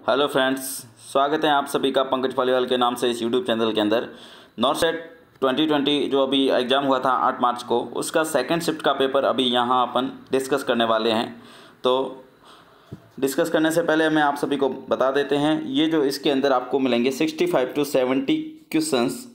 Hello friends, स्वागत है आप सभी का पंकज पालीवाल के नाम से इस यूट्यूब चैनल के अंदर। नॉर्सेट 2020 जो अभी एग्ज़ाम हुआ था 8 मार्च को, उसका सेकंड शिफ्ट का पेपर अभी यहाँ अपन डिस्कस करने वाले हैं। तो डिस्कस करने से पहले मैं आप सभी को बता देते हैं, ये जो इसके अंदर आपको मिलेंगे 65 to 70 क्वेश्चंस,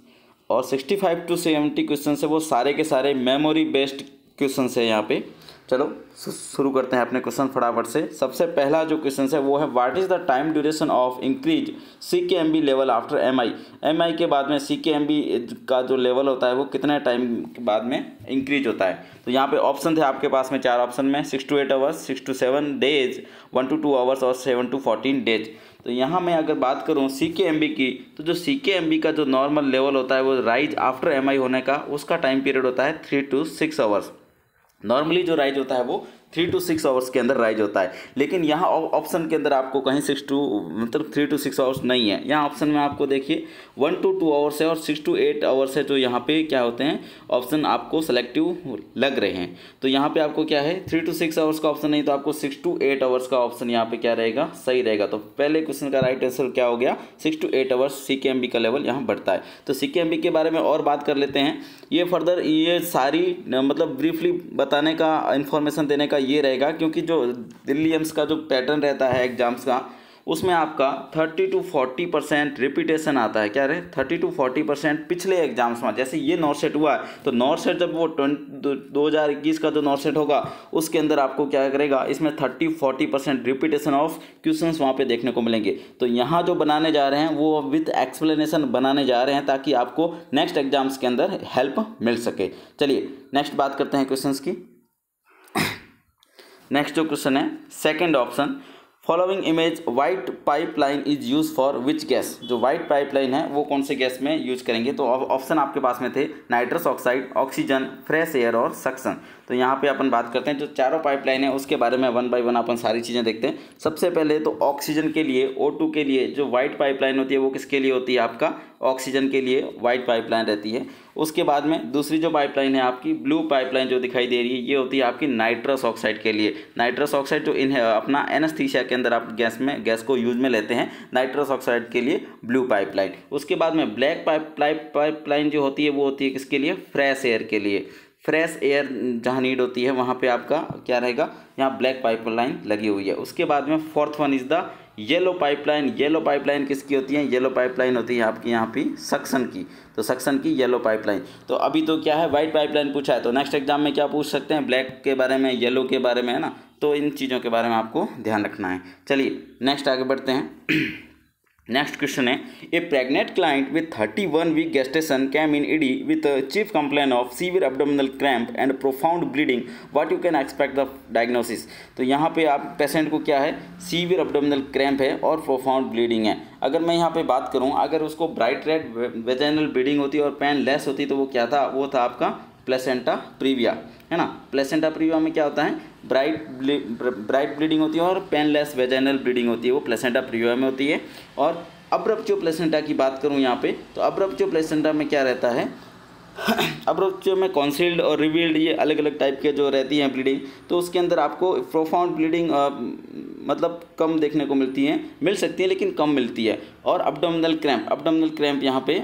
और 65 to 70 क्वेश्चन है वो सारे के सारे मेमोरी बेस्ड क्वेश्चन है यहाँ पे। चलो शुरू करते हैं अपने क्वेश्चन फटाफट से। सबसे पहला जो क्वेश्चन है वो है, what is the time duration of increase CKMB level after MI के बाद में CKMB का जो लेवल होता है वो कितने टाइम के बाद में इंक्रीज होता है। तो यहाँ पे ऑप्शन थे आपके पास में 4 ऑप्शन में 6 to 8 hours, 6 to 7 days, 1 to 2 hours और 7 to 14 डेज। तो यहाँ मैं अगर बात करूँ CKMB की, तो जो CKMB का जो नॉर्मल लेवल होता है वो राइज आफ्टर MI होने का उसका टाइम पीरियड होता है 3 to 6 आवर्स। नॉर्मली जो राइज होता है वो 3 to 6 आवर्स के अंदर राइज होता है, लेकिन यहाँ ऑप्शन के अंदर आपको कहीं 3 to 6 आवर्स नहीं है। यहाँ ऑप्शन में आपको देखिए 1 to 2 आवर्स है और 6 to 8 आवर्स है, जो यहाँ पे क्या होते हैं ऑप्शन आपको सेलेक्टिव लग रहे हैं। तो यहाँ पे आपको क्या है 3 to 6 आवर्स का ऑप्शन नहीं, तो आपको 6 to 8 आवर्स का ऑप्शन यहाँ पे क्या रहेगा, सही रहेगा। तो पहले क्वेश्चन का राइट आंसर क्या हो गया, 6 to 8 आवर्स CKMB का लेवल यहाँ बढ़ता है। तो CKMB के बारे में और बात कर लेते हैं। ये फर्दर ये सारी मतलब ब्रीफली बताने का, इन्फॉर्मेशन देने का ये रहेगा, क्योंकि जो दिल्ली एम्स का जो पैटर्न रहता है एग्जाम्स का, उसमें आपका 30 to 40% रिपीटेशन आता है। क्या रहे 30 to 40% पिछले एग्जाम्स में। जैसे ये नॉर्सेट हुआ है, तो नॉर्सेट जब वो 2021 का जो नॉर्सेट होगा उसके अंदर आपको क्या करेगा, इसमें 30-40% रिपीटेशन ऑफ क्वेश्चंस वहाँ पे देखने को मिलेंगे। तो यहाँ जो बनाने जा रहे हैं वो विथ एक्सप्लेनेशन बनाने जा रहे हैं, ताकि आपको नेक्स्ट एग्जाम्स के अंदर हेल्प मिल सके। चलिए नेक्स्ट बात करते हैं क्वेश्चंस की। नेक्स्ट जो क्वेश्चन है second option, following image white pipeline is use for which gas. जो वाइट पाइपलाइन है वो कौन से गैस में यूज करेंगे। तो ऑप्शन आपके पास में थे nitrous oxide, oxygen, fresh air और सक्शन। तो यहाँ पे अपन बात करते हैं जो चारों पाइपलाइन है उसके बारे में 1 by 1 अपन सारी चीज़ें देखते हैं। सबसे पहले तो ऑक्सीजन के लिए O2 के लिए जो वाइट पाइपलाइन होती है वो किसके लिए होती है, आपका ऑक्सीजन के लिए वाइट पाइपलाइन रहती है। उसके बाद में दूसरी जो पाइपलाइन है आपकी ब्लू पाइपलाइन जो दिखाई दे रही है, ये होती है आपकी नाइट्रस ऑक्साइड के लिए। नाइट्रस ऑक्साइड जो अपना एनेस्थीसिया के अंदर आप गैस को यूज में लेते हैं, नाइट्रस ऑक्साइड के लिए ब्लू पाइपलाइन। उसके बाद में ब्लैक पाइपलाइन जो होती है वो होती है किसके लिए, फ्रेश एयर के लिए। फ्रेश एयर जहाँ नीड होती है वहाँ पे आपका क्या रहेगा, यहाँ ब्लैक पाइपलाइन लगी हुई है। उसके बाद में fourth one is the yellow pipeline. Yellow pipeline किसकी होती है, येलो पाइपलाइन होती है आपकी यहाँ पे सक्शन की। तो सक्शन की येलो पाइपलाइन। तो अभी तो क्या है वाइट पाइपलाइन पूछा है, तो नेक्स्ट एग्जाम में क्या पूछ सकते हैं, ब्लैक के बारे में, येलो के बारे में, है ना। तो इन चीज़ों के बारे में आपको ध्यान रखना है। चलिए नेक्स्ट आगे बढ़ते हैं। नेक्स्ट क्वेश्चन है, a pregnant client with 31 week gestation came in ED with chief complaint of severe abdominal cramp and profound bleeding, what you can expect the diagnosis. तो यहाँ पे आप पेशेंट को क्या है, सीवियर एब्डोमिनल क्रैम्प है और प्रोफाउंड ब्लीडिंग है। अगर मैं यहाँ पे बात करूँ, अगर उसको ब्राइट रेड वेजाइनल ब्लीडिंग होती और पेन लेस होती तो वो क्या था, वो था आपका प्लेसेंटा प्रीविया, है ना। प्लेसेंटा प्रीविया में क्या होता है, ब्राइट ब्लीडिंग होती है और पेनलेस वेजाइनल ब्लीडिंग होती है, वो प्लेसेंटा प्रीविया में होती है। और अब्रप्टियो प्लेसेंटा की बात करूं यहाँ पे, तो अब्रप्टियो प्लेसेंटा में क्या रहता है, अब्रप्टियो में कॉन्सील्ड और रिवील्ड, ये अलग अलग टाइप के जो रहती हैं ब्लीडिंग। तो उसके अंदर आपको प्रोफाउंड ब्लीडिंग मतलब कम देखने को मिल सकती है लेकिन कम मिलती है। और अब्डोमिनल क्रैम्प यहाँ पे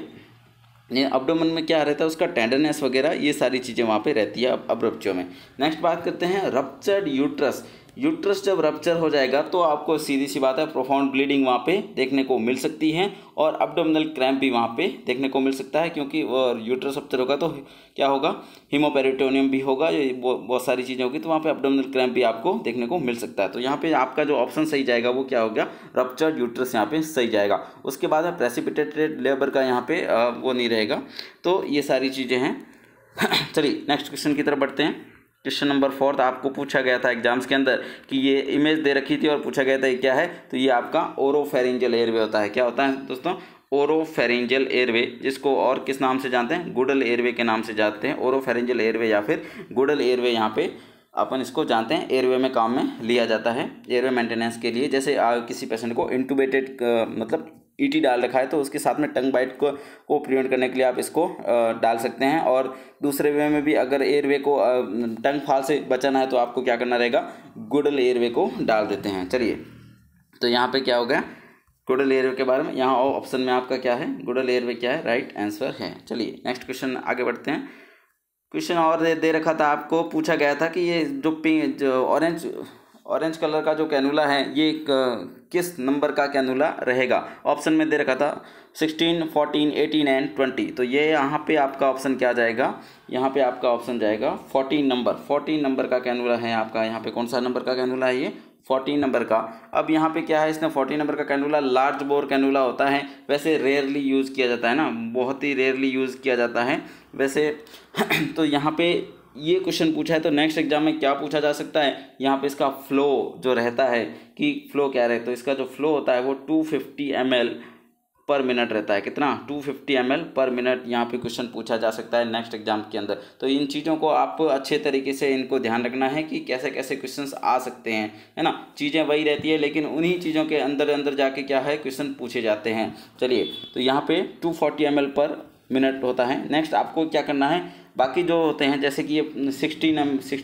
अब्डोमेन में क्या रहता है, उसका टेंडरनेस वगैरह, ये सारी चीज़ें वहाँ पे रहती है अब्रप्टियो में। नेक्स्ट बात करते हैं रप्चर्ड यूट्रस। यूट्रस जब रप्चर हो जाएगा तो आपको सीधी सी बात है प्रोफाउंड ब्लीडिंग वहाँ पे देखने को मिल सकती है और अब्डोमिनल क्रैम्प भी वहाँ पे देखने को मिल सकता है, क्योंकि यूट्रस रप्चर होगा तो क्या होगा, हीमोपेरिटोनियम भी होगा, ये बहुत सारी चीज़ें होगी, तो वहाँ पे अब्डोमिनल क्रैम्प भी आपको देखने को मिल सकता है। तो यहाँ पे आपका जो ऑप्शन सही जाएगा वो क्या हो गया, रप्चर्ड यूट्रस यहाँ पे सही जाएगा। उसके बाद में प्रेसिपिटेटेड लेबर का यहाँ पे वो नहीं रहेगा। तो ये सारी चीज़ें हैं। चलिए नेक्स्ट क्वेश्चन की तरफ बढ़ते हैं। क्वेश्चन नंबर 4 आपको पूछा गया था एग्जाम्स के अंदर कि ये इमेज दे रखी थी और पूछा गया था ये क्या है, तो ये आपका ओरोफेरिंजियल एयरवे होता है। क्या होता है दोस्तों, ओरोफेरिंजियल एयरवे, जिसको और किस नाम से जानते हैं, गुडल एयरवे के नाम से जानते हैं। ओरोफेरिंजियल एयरवे या फिर गुडल एयरवे यहाँ पे अपन इसको जानते हैं, एयरवे में काम में लिया जाता है, एयरवे मेंटेनेंस के लिए। जैसे किसी पेशेंट को इंटूबेटेड मतलब ET डाल रखा है तो उसके साथ में टंग बाइट को प्रिवेंट करने के लिए आप इसको डाल सकते हैं। और दूसरे वे में भी अगर एयरवे को टंग फाल से बचाना है तो आपको क्या करना रहेगा, गुडल एयरवे को डाल देते हैं। चलिए तो यहाँ पे क्या हो गया, गुडल एयरवे के बारे में। यहाँ ऑप्शन में आपका क्या है, गुडल एयरवे क्या है, राइट आंसर है। चलिए नेक्स्ट क्वेश्चन आगे बढ़ते हैं। क्वेश्चन और दे रखा था आपको, पूछा गया था कि ये जो ऑरेंज कलर का जो कैनुला है ये किस नंबर का कैनुला रहेगा। ऑप्शन में दे रखा था 16, 14, 18 एंड 20। तो ये यहाँ पे आपका ऑप्शन क्या जाएगा, यहाँ पे आपका ऑप्शन जाएगा 14 नंबर का कैनुला है आपका। यहाँ पे कौन सा नंबर का कैनुला है, ये 14 नंबर का। अब यहाँ पे क्या है, इसने 14 नंबर का कैनुला लार्ज बोर कैनुला होता है, वैसे रेयरली यूज़ किया जाता है ना, बहुत ही रेयरली यूज़ किया जाता है वैसे। तो यहाँ पे ये क्वेश्चन पूछा है, तो नेक्स्ट एग्जाम में क्या पूछा जा सकता है, यहाँ पे इसका फ्लो जो रहता है कि फ्लो क्या रहे, तो इसका जो फ्लो होता है वो 250 ml पर मिनट रहता है। कितना, 250 ml पर मिनट यहाँ पे क्वेश्चन पूछा जा सकता है नेक्स्ट एग्जाम के अंदर। तो इन चीज़ों को आप अच्छे तरीके से इनको ध्यान रखना है कि कैसे कैसे क्वेश्चंस आ सकते हैं, है ना। चीज़ें वही रहती है लेकिन उन्हीं चीज़ों के अंदर अंदर जाके क्या है क्वेश्चन पूछे जाते हैं। चलिए, तो यहाँ पे 240 ml पर मिनट होता है। नेक्स्ट आपको क्या करना है, बाकी जो होते हैं जैसे कि ये 16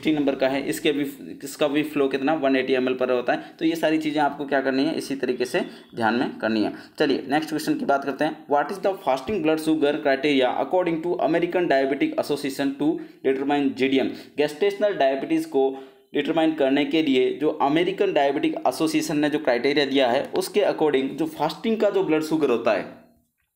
नंबर का है, इसका भी फ्लो कितना 180 ml पर होता है। तो ये सारी चीज़ें आपको क्या करनी है, इसी तरीके से ध्यान में करनी है। चलिए नेक्स्ट क्वेश्चन की बात करते हैं। What is the fasting blood sugar criteria according to American diabetic association to determine GDM. Gestational diabetes को डिटरमाइन करने के लिए जो अमेरिकन डायबिटिक एसोसिएशन ने जो क्राइटेरिया दिया है उसके अकॉर्डिंग जो फास्टिंग का जो ब्लड शुगर होता है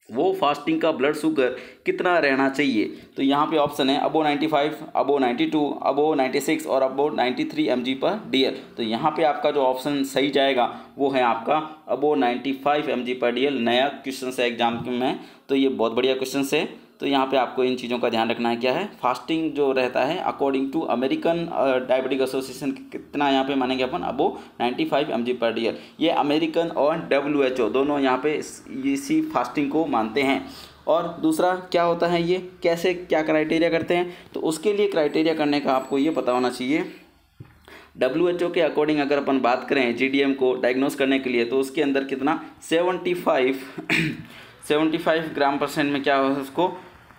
वो फास्टिंग का ब्लड शुगर कितना रहना चाहिए। तो यहाँ पे ऑप्शन है अबो 95, अबो 92, अबो 96 और अबो 93 mg/dl। तो यहाँ पे आपका जो ऑप्शन सही जाएगा वो है आपका अबो 95 mg/dl। नया क्वेश्चन है एग्जाम में, तो ये बहुत बढ़िया क्वेश्चन है। तो यहाँ पे आपको इन चीज़ों का ध्यान रखना है, क्या है फास्टिंग जो रहता है according to American diabetic association कितना यहाँ पे मानेंगे अपन, अबो 95 mg/dl। ये अमेरिकन और WHO दोनों यहाँ पे इसी फास्टिंग को मानते हैं। और दूसरा क्या होता है, ये कैसे क्या क्राइटेरिया करते हैं, तो उसके लिए क्राइटेरिया करने का आपको ये पता होना चाहिए। WHO के अकॉर्डिंग अगर अपन बात करें GDM को डायग्नोस करने के लिए, तो उसके अंदर कितना 75 ग्राम % में क्या उसको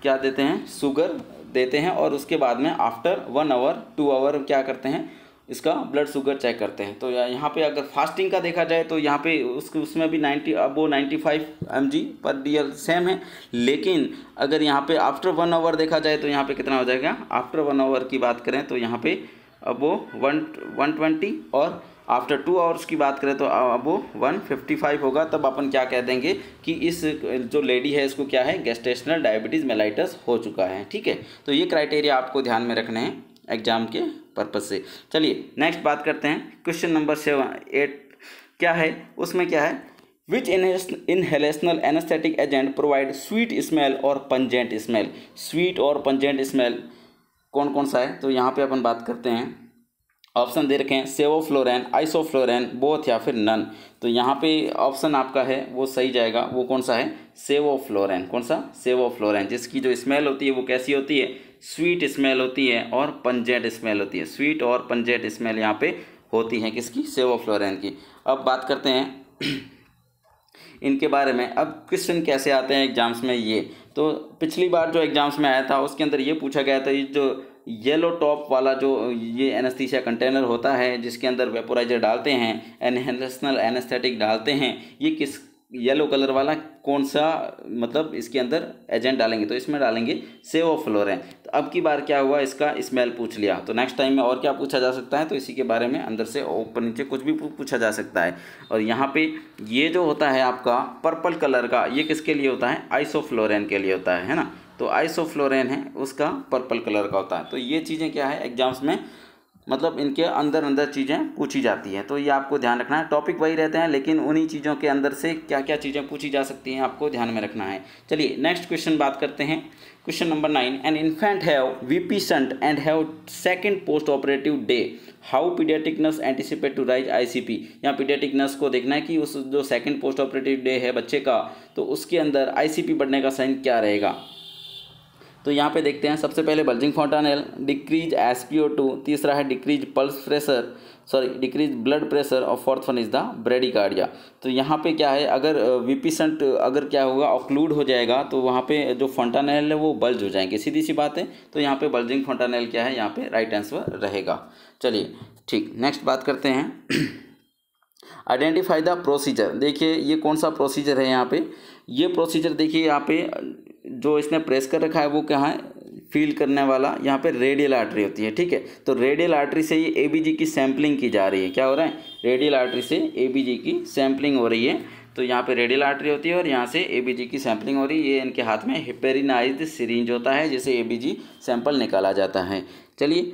क्या देते हैं, शुगर देते हैं। और उसके बाद में आफ्टर 1 आवर 2 आवर क्या करते हैं, इसका ब्लड शुगर चेक करते हैं। तो यहाँ पे अगर फास्टिंग का देखा जाए तो यहाँ पे उसमें भी 95 mg/dl सेम है। लेकिन अगर यहाँ पे आफ्टर 1 आवर देखा जाए तो यहाँ पे कितना हो जाएगा, आफ्टर 1 आवर की बात करें तो यहाँ पे अब वो 120 और आफ्टर 2 आवर्स की बात करें तो अब वो 155 होगा। तब अपन क्या कह देंगे कि इस जो लेडी है इसको क्या है, गेस्टेशनल डायबिटीज़ मेलाइटस हो चुका है। ठीक है, तो ये क्राइटेरिया आपको ध्यान में रखने हैं एग्जाम के पर्पज से। चलिए नेक्स्ट बात करते हैं। क्वेश्चन नंबर 8 क्या है, उसमें क्या है, which inhalational anaesthetic agent provide sweet smell और पंजेंट स्मेल। स्वीट और पंजेंट स्मेल कौन कौन सा है, तो यहाँ पे अपन बात करते हैं। ऑप्शन दे रखे हैं सेवोफ्लोरेन, आइसोफ्लोरेन, बोथ या फिर नन। तो यहाँ पे ऑप्शन आपका है वो सही जाएगा, वो कौन सा है, सेवोफ्लोरेन। कौन सा, सेवोफ्लोरेन, जिसकी जो स्मेल होती है वो कैसी होती है, स्वीट स्मेल होती है और पंजेंट स्मेल होती है। स्वीट और पंजेंट स्मेल यहाँ पे होती है किसकी, सेवोफ्लोरेन की। अब बात करते हैं इनके बारे में। अब क्वेश्चन कैसे आते हैं एग्जाम्स में, ये तो पिछली बार जो एग्जाम्स में आया था उसके अंदर ये पूछा गया था, ये जो येलो टॉप वाला जो ये एनेस्थीसिया कंटेनर होता है जिसके अंदर वेपोराइजर डालते हैं, इनहेलेशनल एनेस्थेटिक डालते हैं, ये किस येलो कलर वाला कौन सा मतलब इसके अंदर एजेंट डालेंगे, तो इसमें डालेंगे सेवोफ्लोरेन। तो अब की बार क्या हुआ, इसका स्मेल पूछ लिया, तो नेक्स्ट टाइम में और क्या पूछा जा सकता है, तो इसी के बारे में अंदर से ऊपर नीचे कुछ भी पूछा जा सकता है। और यहाँ पे ये जो होता है आपका पर्पल कलर का, ये किसके लिए होता है, आइसोफ्लोरेन के लिए होता है ना। तो आइसोफ्लोरेन है उसका पर्पल कलर का होता है। तो ये चीज़ें क्या है एग्जाम्स में मतलब इनके अंदर अंदर चीज़ें पूछी जाती हैं, तो ये आपको ध्यान रखना है। टॉपिक वही रहते हैं लेकिन उन्हीं चीज़ों के अंदर से क्या क्या चीज़ें पूछी जा सकती हैं आपको ध्यान में रखना है। चलिए नेक्स्ट क्वेश्चन बात करते हैं। Question number 9, an infant have VP shunt and have second post operative day, how paediatric nurse anticipate to rise ICP। यहाँ पीडियाट्रिक नर्स को देखना है कि उस जो सेकेंड पोस्ट ऑपरेटिव डे है बच्चे का, तो उसके अंदर ICP बढ़ने का साइन क्या रहेगा। तो यहाँ पे देखते हैं, सबसे पहले बल्जिंग फॉन्टानेल, डिक्रीज SpO2, तीसरा है डिक्रीज डिक्रीज ब्लड प्रेशर और fourth one is the bradycardia. तो यहाँ पे क्या है, अगर वीपी शंट अगर क्या होगा ऑक्लूड हो जाएगा तो वहाँ पे जो फॉन्टानेल है वो बल्ज हो जाएंगे, सीधी सी बात है। तो यहाँ पे बल्जिंग फॉन्टानेल क्या है, यहाँ पे राइट आंसर रहेगा। चलिए ठीक, नेक्स्ट बात करते हैं। आइडेंटिफाई द प्रोसीजर, देखिए ये कौन सा प्रोसीजर है यहाँ पे, ये प्रोसीजर देखिए यहाँ पे जो इसने प्रेस कर रखा है वो क्या है, फील करने वाला यहाँ पे रेडियल आर्टरी होती है, ठीक है। तो रेडियल आर्टरी से ये एबीजी की सैम्पलिंग की जा रही है, क्या हो रहा है, रेडियल आर्टरी से एबीजी की सैम्पलिंग हो रही है। तो यहाँ पे रेडियल आर्टरी होती है और यहाँ से एबीजी की सैम्पलिंग हो रही है। ये इनके हाथ में हेपेरिनाइज्ड सिरिंज होता है जिसे एबीजी सैंपल निकाला जाता है। चलिए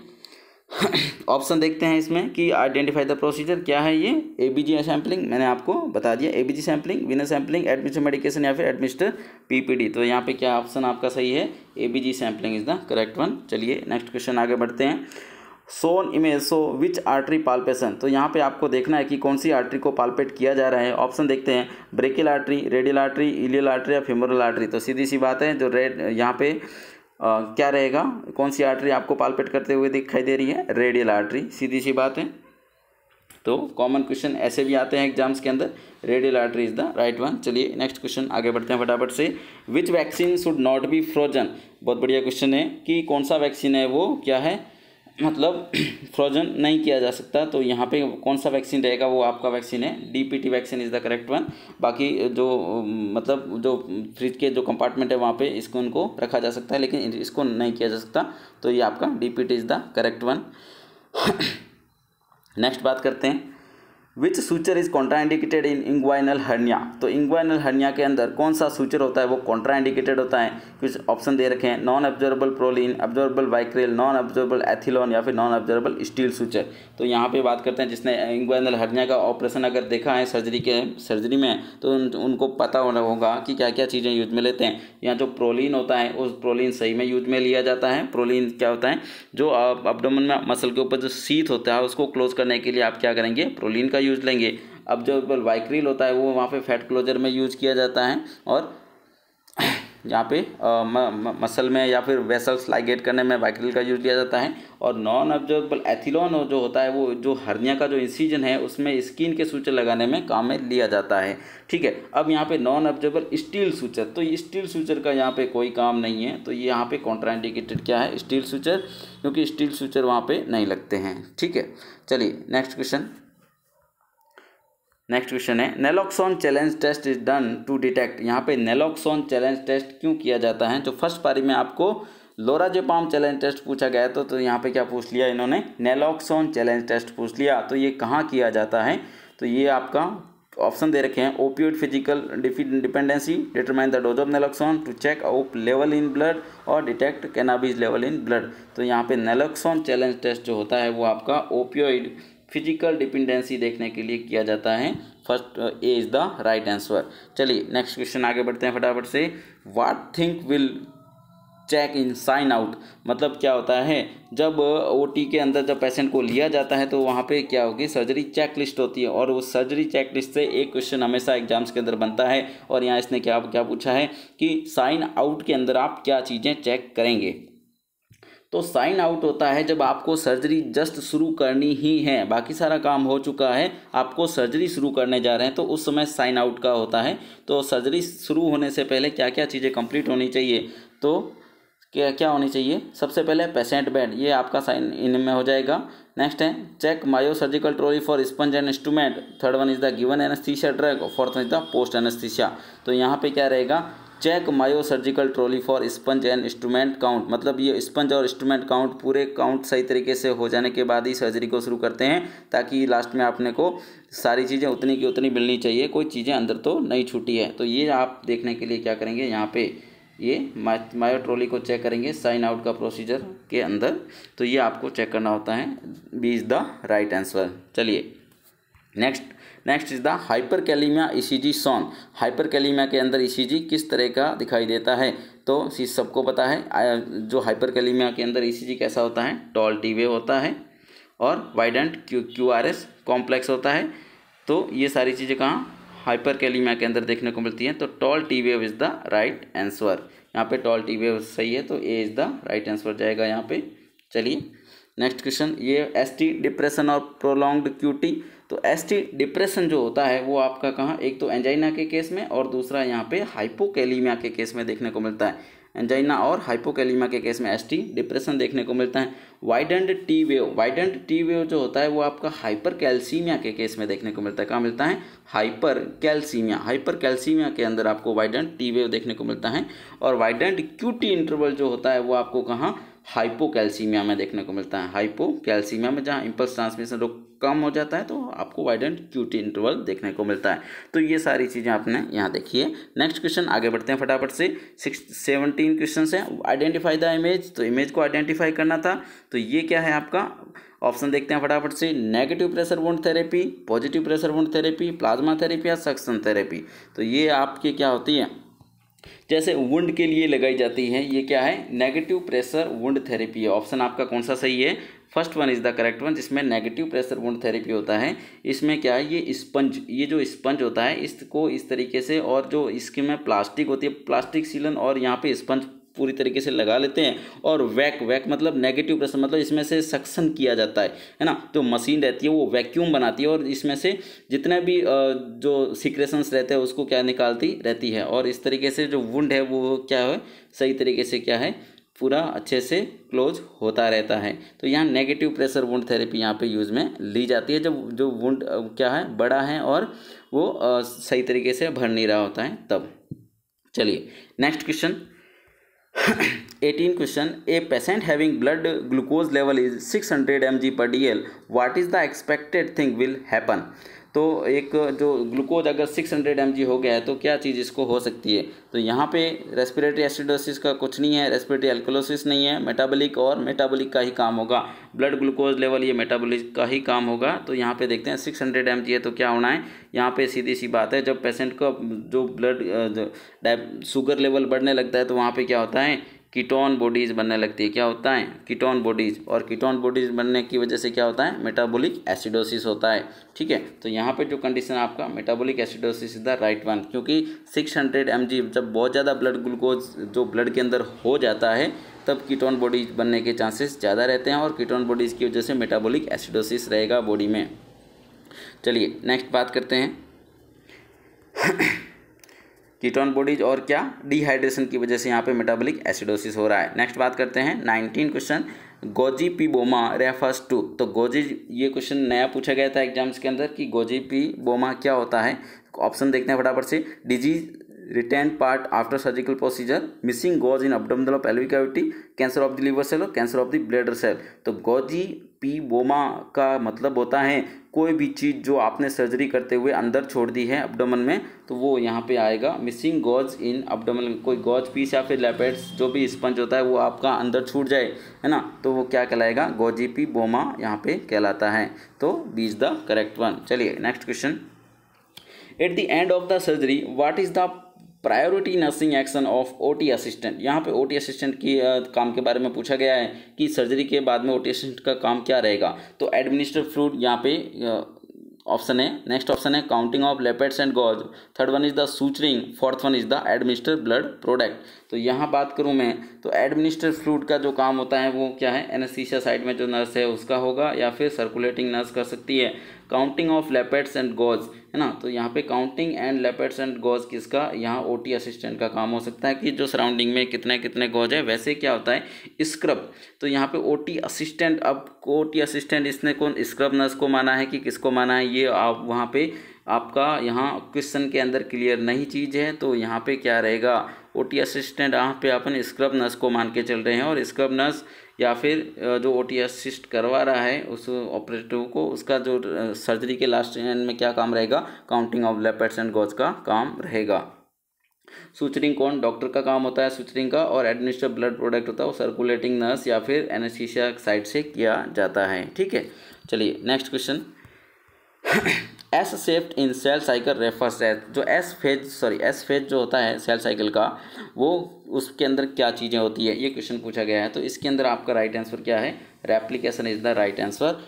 ऑप्शन देखते हैं इसमें कि आइडेंटिफाई द प्रोसीजर क्या है। ये एबीजी सैम्पलिंग मैंने आपको बता दिया, ABG sampling, winner sampling, administer medication या फिर एडमिनिस्टर पीपीडी। तो यहाँ पे क्या ऑप्शन आपका सही है, ABG sampling is the correct one. चलिए नेक्स्ट क्वेश्चन आगे बढ़ते हैं। सोन इमेज सो विच आर्टरी पाल्पेशन, तो यहाँ पे आपको देखना है कि कौन सी आर्टरी को पाल्पेट किया जा रहा है। ऑप्शन देखते हैं, brachial artery, radial artery, ileal artery या फेमोरल आर्टरी। तो सीधी सी बात है, जो रेड यहाँ पे क्या रहेगा, कौन सी आर्टरी आपको पाल्पेट करते हुए दिखाई दे रही है, रेडियल आर्टरी, सीधी सी बात है। तो कॉमन क्वेश्चन ऐसे भी आते हैं एग्जाम्स के अंदर, radial artery is the right one. चलिए नेक्स्ट क्वेश्चन आगे बढ़ते हैं फटाफट से। विच vaccine should not be frozen, बहुत बढ़िया क्वेश्चन है कि कौन सा वैक्सीन है वो क्या है, मतलब फ्रोजन नहीं किया जा सकता। तो यहाँ पे कौन सा वैक्सीन रहेगा, वो आपका वैक्सीन है DPT vaccine is the correct one. बाकी जो मतलब जो फ्रिज के जो कंपार्टमेंट है वहाँ पे इसको उनको रखा जा सकता है, लेकिन इसको नहीं किया जा सकता। तो ये आपका DPT is the correct one. Next बात करते हैं, which suture is contraindicated in inguinal hernia. तो इंग्वाइनल हर्निया के अंदर कौन सा सूचर होता है वो कॉन्ट्राइंडिकेटेड होता है। कुछ ऑप्शन दे रखे हैं, non absorbable proline, absorbable वाइक्रेल, non absorbable एथिलॉन या फिर नॉन एब्जॉर्बल स्टील सूचर। तो यहाँ पे बात करते हैं जिसने इंग्वाइनल हर्निया का ऑपरेशन अगर देखा है सर्जरी में तो उनको पता होगा कि क्या क्या चीज़ें यूज में लेते हैं। यहाँ जो प्रोलिन होता है उस प्रोलिन सही में यूज में लिया जाता है। प्रोलिन क्या होता है, जो एब्डोमेन में मसल के ऊपर जो सीथ होता है उसको क्लोज करने के लिए आप क्या करेंगे, प्रोलिन का यूज लेंगे। अब जो वाइक्रिल होता है वो वहाँ पे फैट क्लोजर में यूज किया जाता है, और यहाँ पे मसल में या फिर वेसल्स लाइगेट करने में वाइक्रिल का यूज लिया जाता है। और नॉन एब्जॉर्बल एथिलॉन जो होता है वो जो हर्निया का जो इंसिजन है उसमें स्किन के सूचर लगाने में काम में लिया जाता है, ठीक है। अब यहाँ पे नॉन एब्जॉर्बल स्टील सूचर, तो ये स्टील सूचर का यहाँ पे कोई काम नहीं है। तो ये यहाँ पे कॉन्ट्राइंडिकेटेड क्या है, स्टील सूचर, क्योंकि स्टील सूचर वहाँ पे नहीं लगते हैं, ठीक है। चलिए नेक्स्ट क्वेश्चन है, naloxone challenge test is done to detect. यहाँ पे नेलोक्सोन चैलेंज टेस्ट क्यों किया जाता है। जो फर्स्ट पारी में आपको लोराजेपाम चैलेंज टेस्ट पूछा गया तो यहाँ पे क्या पूछ लिया इन्होंने, नेलोक्सोन चैलेंज टेस्ट पूछ लिया। तो ये कहाँ किया जाता है, तो ये आपका ऑप्शन दे रखे हैं, opioid physical dependency, determine the dose of naloxone, to check op level in blood और detect cannabis level in blood. तो यहाँ पे नेलोक्सोन चैलेंज टेस्ट जो होता है वो आपका ओपियोइड फिजिकल डिपेंडेंसी देखने के लिए किया जाता है। First A is the right answer. चलिए नेक्स्ट क्वेश्चन आगे बढ़ते हैं फटाफट से। What think will check in sign out, मतलब क्या होता है, जब ओटी के अंदर जब पेशेंट को लिया जाता है तो वहाँ पे क्या होगी, सर्जरी चेक लिस्ट होती है। और उस सर्जरी चेक लिस्ट से एक क्वेश्चन हमेशा एग्जाम्स के अंदर बनता है, और यहाँ इसने क्या पूछा है कि साइन आउट के अंदर आप क्या चीज़ें चेक करेंगे। तो साइन आउट होता है जब आपको सर्जरी जस्ट शुरू करनी ही है, बाकी सारा काम हो चुका है, आपको सर्जरी शुरू करने जा रहे हैं, तो उस समय साइन आउट का होता है। तो सर्जरी शुरू होने से पहले क्या क्या चीज़ें कंप्लीट होनी चाहिए, तो क्या क्या होनी चाहिए, सबसे पहले पेशेंट बेड, ये आपका साइन इन में हो जाएगा। नेक्स्ट है check Mayo surgical trolley for sponge and instrument, third one is the given anaesthesia drug, fourth one is the post anaesthesia. तो यहाँ पे क्या रहेगा, check Mayo surgical trolley for sponge and instrument count, मतलब ये sponge और instrument count पूरे count सही तरीके से हो जाने के बाद ही सर्जरी को शुरू करते हैं, ताकि लास्ट में आपने को सारी चीज़ें उतनी की उतनी मिलनी चाहिए, कोई चीज़ें अंदर तो नहीं छूटी है। तो ये आप देखने के लिए क्या करेंगे, यहाँ पे ये मायो ट्रॉली को चेक करेंगे साइन आउट का प्रोसीजर के अंदर। तो ये आपको चेक करना होता है, B is the right answer. चलिए next is the hyperkalaemia ECG shown. Hyperkalaemia के अंदर ईसीजी किस तरह का दिखाई देता है, तो सबको पता है जो हाइपरकैलीमिया के अंदर ईसीजी कैसा होता है, टॉल टी वेव होता है और वाइडेंट क्यूआरएस कॉम्प्लेक्स होता है। तो ये सारी चीज़ें कहाँ हाइपरकैलीमिया के अंदर देखने को मिलती हैं। तो toll T wave is the right answer. यहाँ पे टॉल टी वेव सही है, तो ए इज़ द राइट आंसर जाएगा यहाँ पे। चलिए नेक्स्ट क्वेश्चन, ये एसटी डिप्रेशन और प्रोलॉन्ग्ड क्यूटी। तो एसटी डिप्रेशन जो होता है वो आपका कहाँ, एक तो एंजाइना के केस में और दूसरा यहाँ पे हाइपोकैलीमिया के केस में देखने को मिलता है। एंजाइना और हाइपोकैलिमा के केस में एसटी डिप्रेशन देखने को मिलता है। वाइडेंड टी वेव जो होता है वो आपका हाइपर कैल्सीमिया के केस में देखने को मिलता है। कहाँ मिलता है? हाइपर कैल्सीमिया के अंदर आपको वाइडेंड टी वेव देखने को मिलता है। और वाइडेंड क्यूटी इंटरवल जो होता है वो आपको कहाँ? हाइपोकैल्सीमिया में देखने को मिलता है। हाइपोकैल्सीमिया में जहाँ इम्पल्स ट्रांसमिशन कम हो जाता है तो आपको वाइडेंड क्यूटी इंटरवल देखने को मिलता है। तो ये सारी चीज़ें आपने यहाँ देखी है। नेक्स्ट क्वेश्चन आगे बढ़ते हैं फटाफट से। 17 क्वेश्चन है। आइडेंटिफाई द इमेज, तो इमेज को आइडेंटिफाई करना था। तो ये क्या है आपका? ऑप्शन देखते हैं फटाफट से। Negative pressure wound therapy, positive pressure wound therapy, plasma therapy या सक्शन थेरेपी। तो ये आपकी क्या होती है? जैसे वुंड के लिए लगाई जाती है, ये क्या है? नेगेटिव प्रेशर वुंड थेरेपी है। ऑप्शन आपका कौन सा सही है? First one is the correct one, जिसमें नेगेटिव प्रेशर वुंड थेरेपी होता है। इसमें क्या है? ये जो स्पंज होता है इसको इस तरीके से, और जो इसके में प्लास्टिक होती है, प्लास्टिक सीलन, और यहाँ पे स्पंज पूरी तरीके से लगा लेते हैं। और वैक मतलब नेगेटिव प्रेशर मतलब इसमें से सक्शन किया जाता है ना। तो मशीन रहती है वो वैक्यूम बनाती है और इसमें से जितने भी जो सिक्रेशंस रहते हैं उसको क्या निकालती रहती है। और इस तरीके से जो वुंड है वो क्या है? सही तरीके से क्या है? पूरा अच्छे से क्लोज होता रहता है। तो यहाँ नेगेटिव प्रेशर वुंड थेरेपी यहाँ पे यूज़ में ली जाती है जब जो वुंड क्या है? बड़ा है और वो सही तरीके से भर नहीं रहा होता है तब। चलिए next question 18 question. A patient having blood glucose level is 600 mg/dl, what is the expected thing will happen. तो एक जो ग्लूकोज अगर 600 mg हो गया है तो क्या चीज़ इसको हो सकती है? तो यहाँ पे रेस्पिरेटरी एसिडोसिस का कुछ नहीं है, रेस्पिरेटरी एल्कोलोसिस नहीं है, मेटाबॉलिक का ही काम होगा। ब्लड ग्लूकोज लेवल ये मेटाबॉलिक का ही काम होगा। तो यहाँ पे देखते हैं 600 mg है तो क्या होना है? यहाँ पे सीधी सी बात है, जब पेशेंट का जो ब्लड शुगर लेवल बढ़ने लगता है तो वहाँ पे क्या होता है? कीटोन बॉडीज बनने लगती है। क्या होता है? Ketone bodies. और कीटोन बॉडीज बनने की वजह से क्या होता है? मेटाबॉलिक एसिडोसिस होता है। ठीक है, तो यहाँ पे जो कंडीशन आपका metabolic acidosis is the right one, क्योंकि 600 mg जब बहुत ज़्यादा ब्लड ग्लूकोज जो ब्लड के अंदर हो जाता है तब कीटोन बॉडीज बनने के चांसेस ज़्यादा रहते हैं और कीटोन बॉडीज़ की वजह से मेटाबॉलिक एसिडोसिस रहेगा बॉडी में। चलिए नेक्स्ट बात करते हैं कीटोन बॉडीज और क्या? डिहाइड्रेशन की वजह से यहाँ पे मेटाबॉलिक एसिडोसिस हो रहा है। नेक्स्ट बात करते हैं 19 क्वेश्चन। गोजीपीबोमा refers to. तो ये क्वेश्चन नया पूछा गया था एग्जाम्स के अंदर कि गोजीपीबोमा क्या होता है। ऑप्शन देखते हैं फटाफट से। Disease retained part after surgical procedure, missing gauze in abdominal pelvic cavity, cancer of the liver cell और cancer of the bladder cell. तो गोजीपीबोमा का मतलब होता है कोई भी चीज़ जो आपने सर्जरी करते हुए अंदर छोड़ दी है अब्डोमेन में, तो वो यहाँ पे आएगा मिसिंग गॉज इन अब्डोमेन। कोई गॉज पीस या फिर लैपेट्स जो भी स्पंज होता है वो आपका अंदर छूट जाए, है ना, तो वो क्या कहलाएगा? गोजीपीबोमा यहाँ पे कहलाता है। तो B is the correct one. चलिए next question. At the end of the surgery what is the priority nursing action of OT assistant. यहाँ पे ओटी असिस्टेंट की काम के बारे में पूछा गया है कि सर्जरी के बाद में ओटी असिस्टेंट का काम क्या रहेगा। तो एडमिनिस्टर फ्लूइड यहाँ पे ऑप्शन है। नेक्स्ट ऑप्शन है counting of lap pads and gauze, third one is the suturing, fourth one is the administer blood product. तो यहाँ बात करूँ मैं तो एडमिनिस्टर फ्लूइड का जो काम होता है वो क्या है? एनेस्थीसिया साइड में जो नर्स है उसका होगा या फिर सर्कुलेटिंग नर्स कर सकती है। Counting of lap pads and gauge, है ना, तो यहाँ पे काउंटिंग एंड लेपेट्स एंड गॉज किसका? यहाँ ओटी असिस्टेंट का काम हो सकता है कि जो सराउंडिंग में कितने कितने गॉज है। वैसे क्या होता है? स्क्रब। तो यहाँ पे ओटी असिस्टेंट, अब ओटी असिस्टेंट इसने कौन स्क्रब नर्स को माना है कि किसको माना है? ये आप वहाँ पे आपका यहाँ क्वेश्चन के अंदर क्लियर नहीं चीज़ है। तो यहाँ पे क्या रहेगा? ओटी असिस्टेंट यहाँ पे अपन स्क्रब नर्स को मान के चल रहे हैं और स्क्रब नर्स या फिर जो ओटी असिस्ट करवा रहा है उस ऑपरेटिव को, उसका जो सर्जरी के लास्ट एंड में क्या काम रहेगा? Counting of lap pads and gauge का काम रहेगा। सूचरिंग कौन? डॉक्टर का काम होता है सूचरिंग का, और एडमिनिस्टर ब्लड प्रोडक्ट होता है वो सर्कुलेटिंग नर्स या फिर एनेस्थीसिया साइड से किया जाता है। ठीक है, चलिए next question. S shaped in cell cycle refers as. जो एस फेज जो होता है सेल साइकिल का, वो उसके अंदर क्या चीज़ें होती है, ये क्वेश्चन पूछा गया है। तो इसके अंदर आपका राइट आंसर क्या है? Replication is the right answer,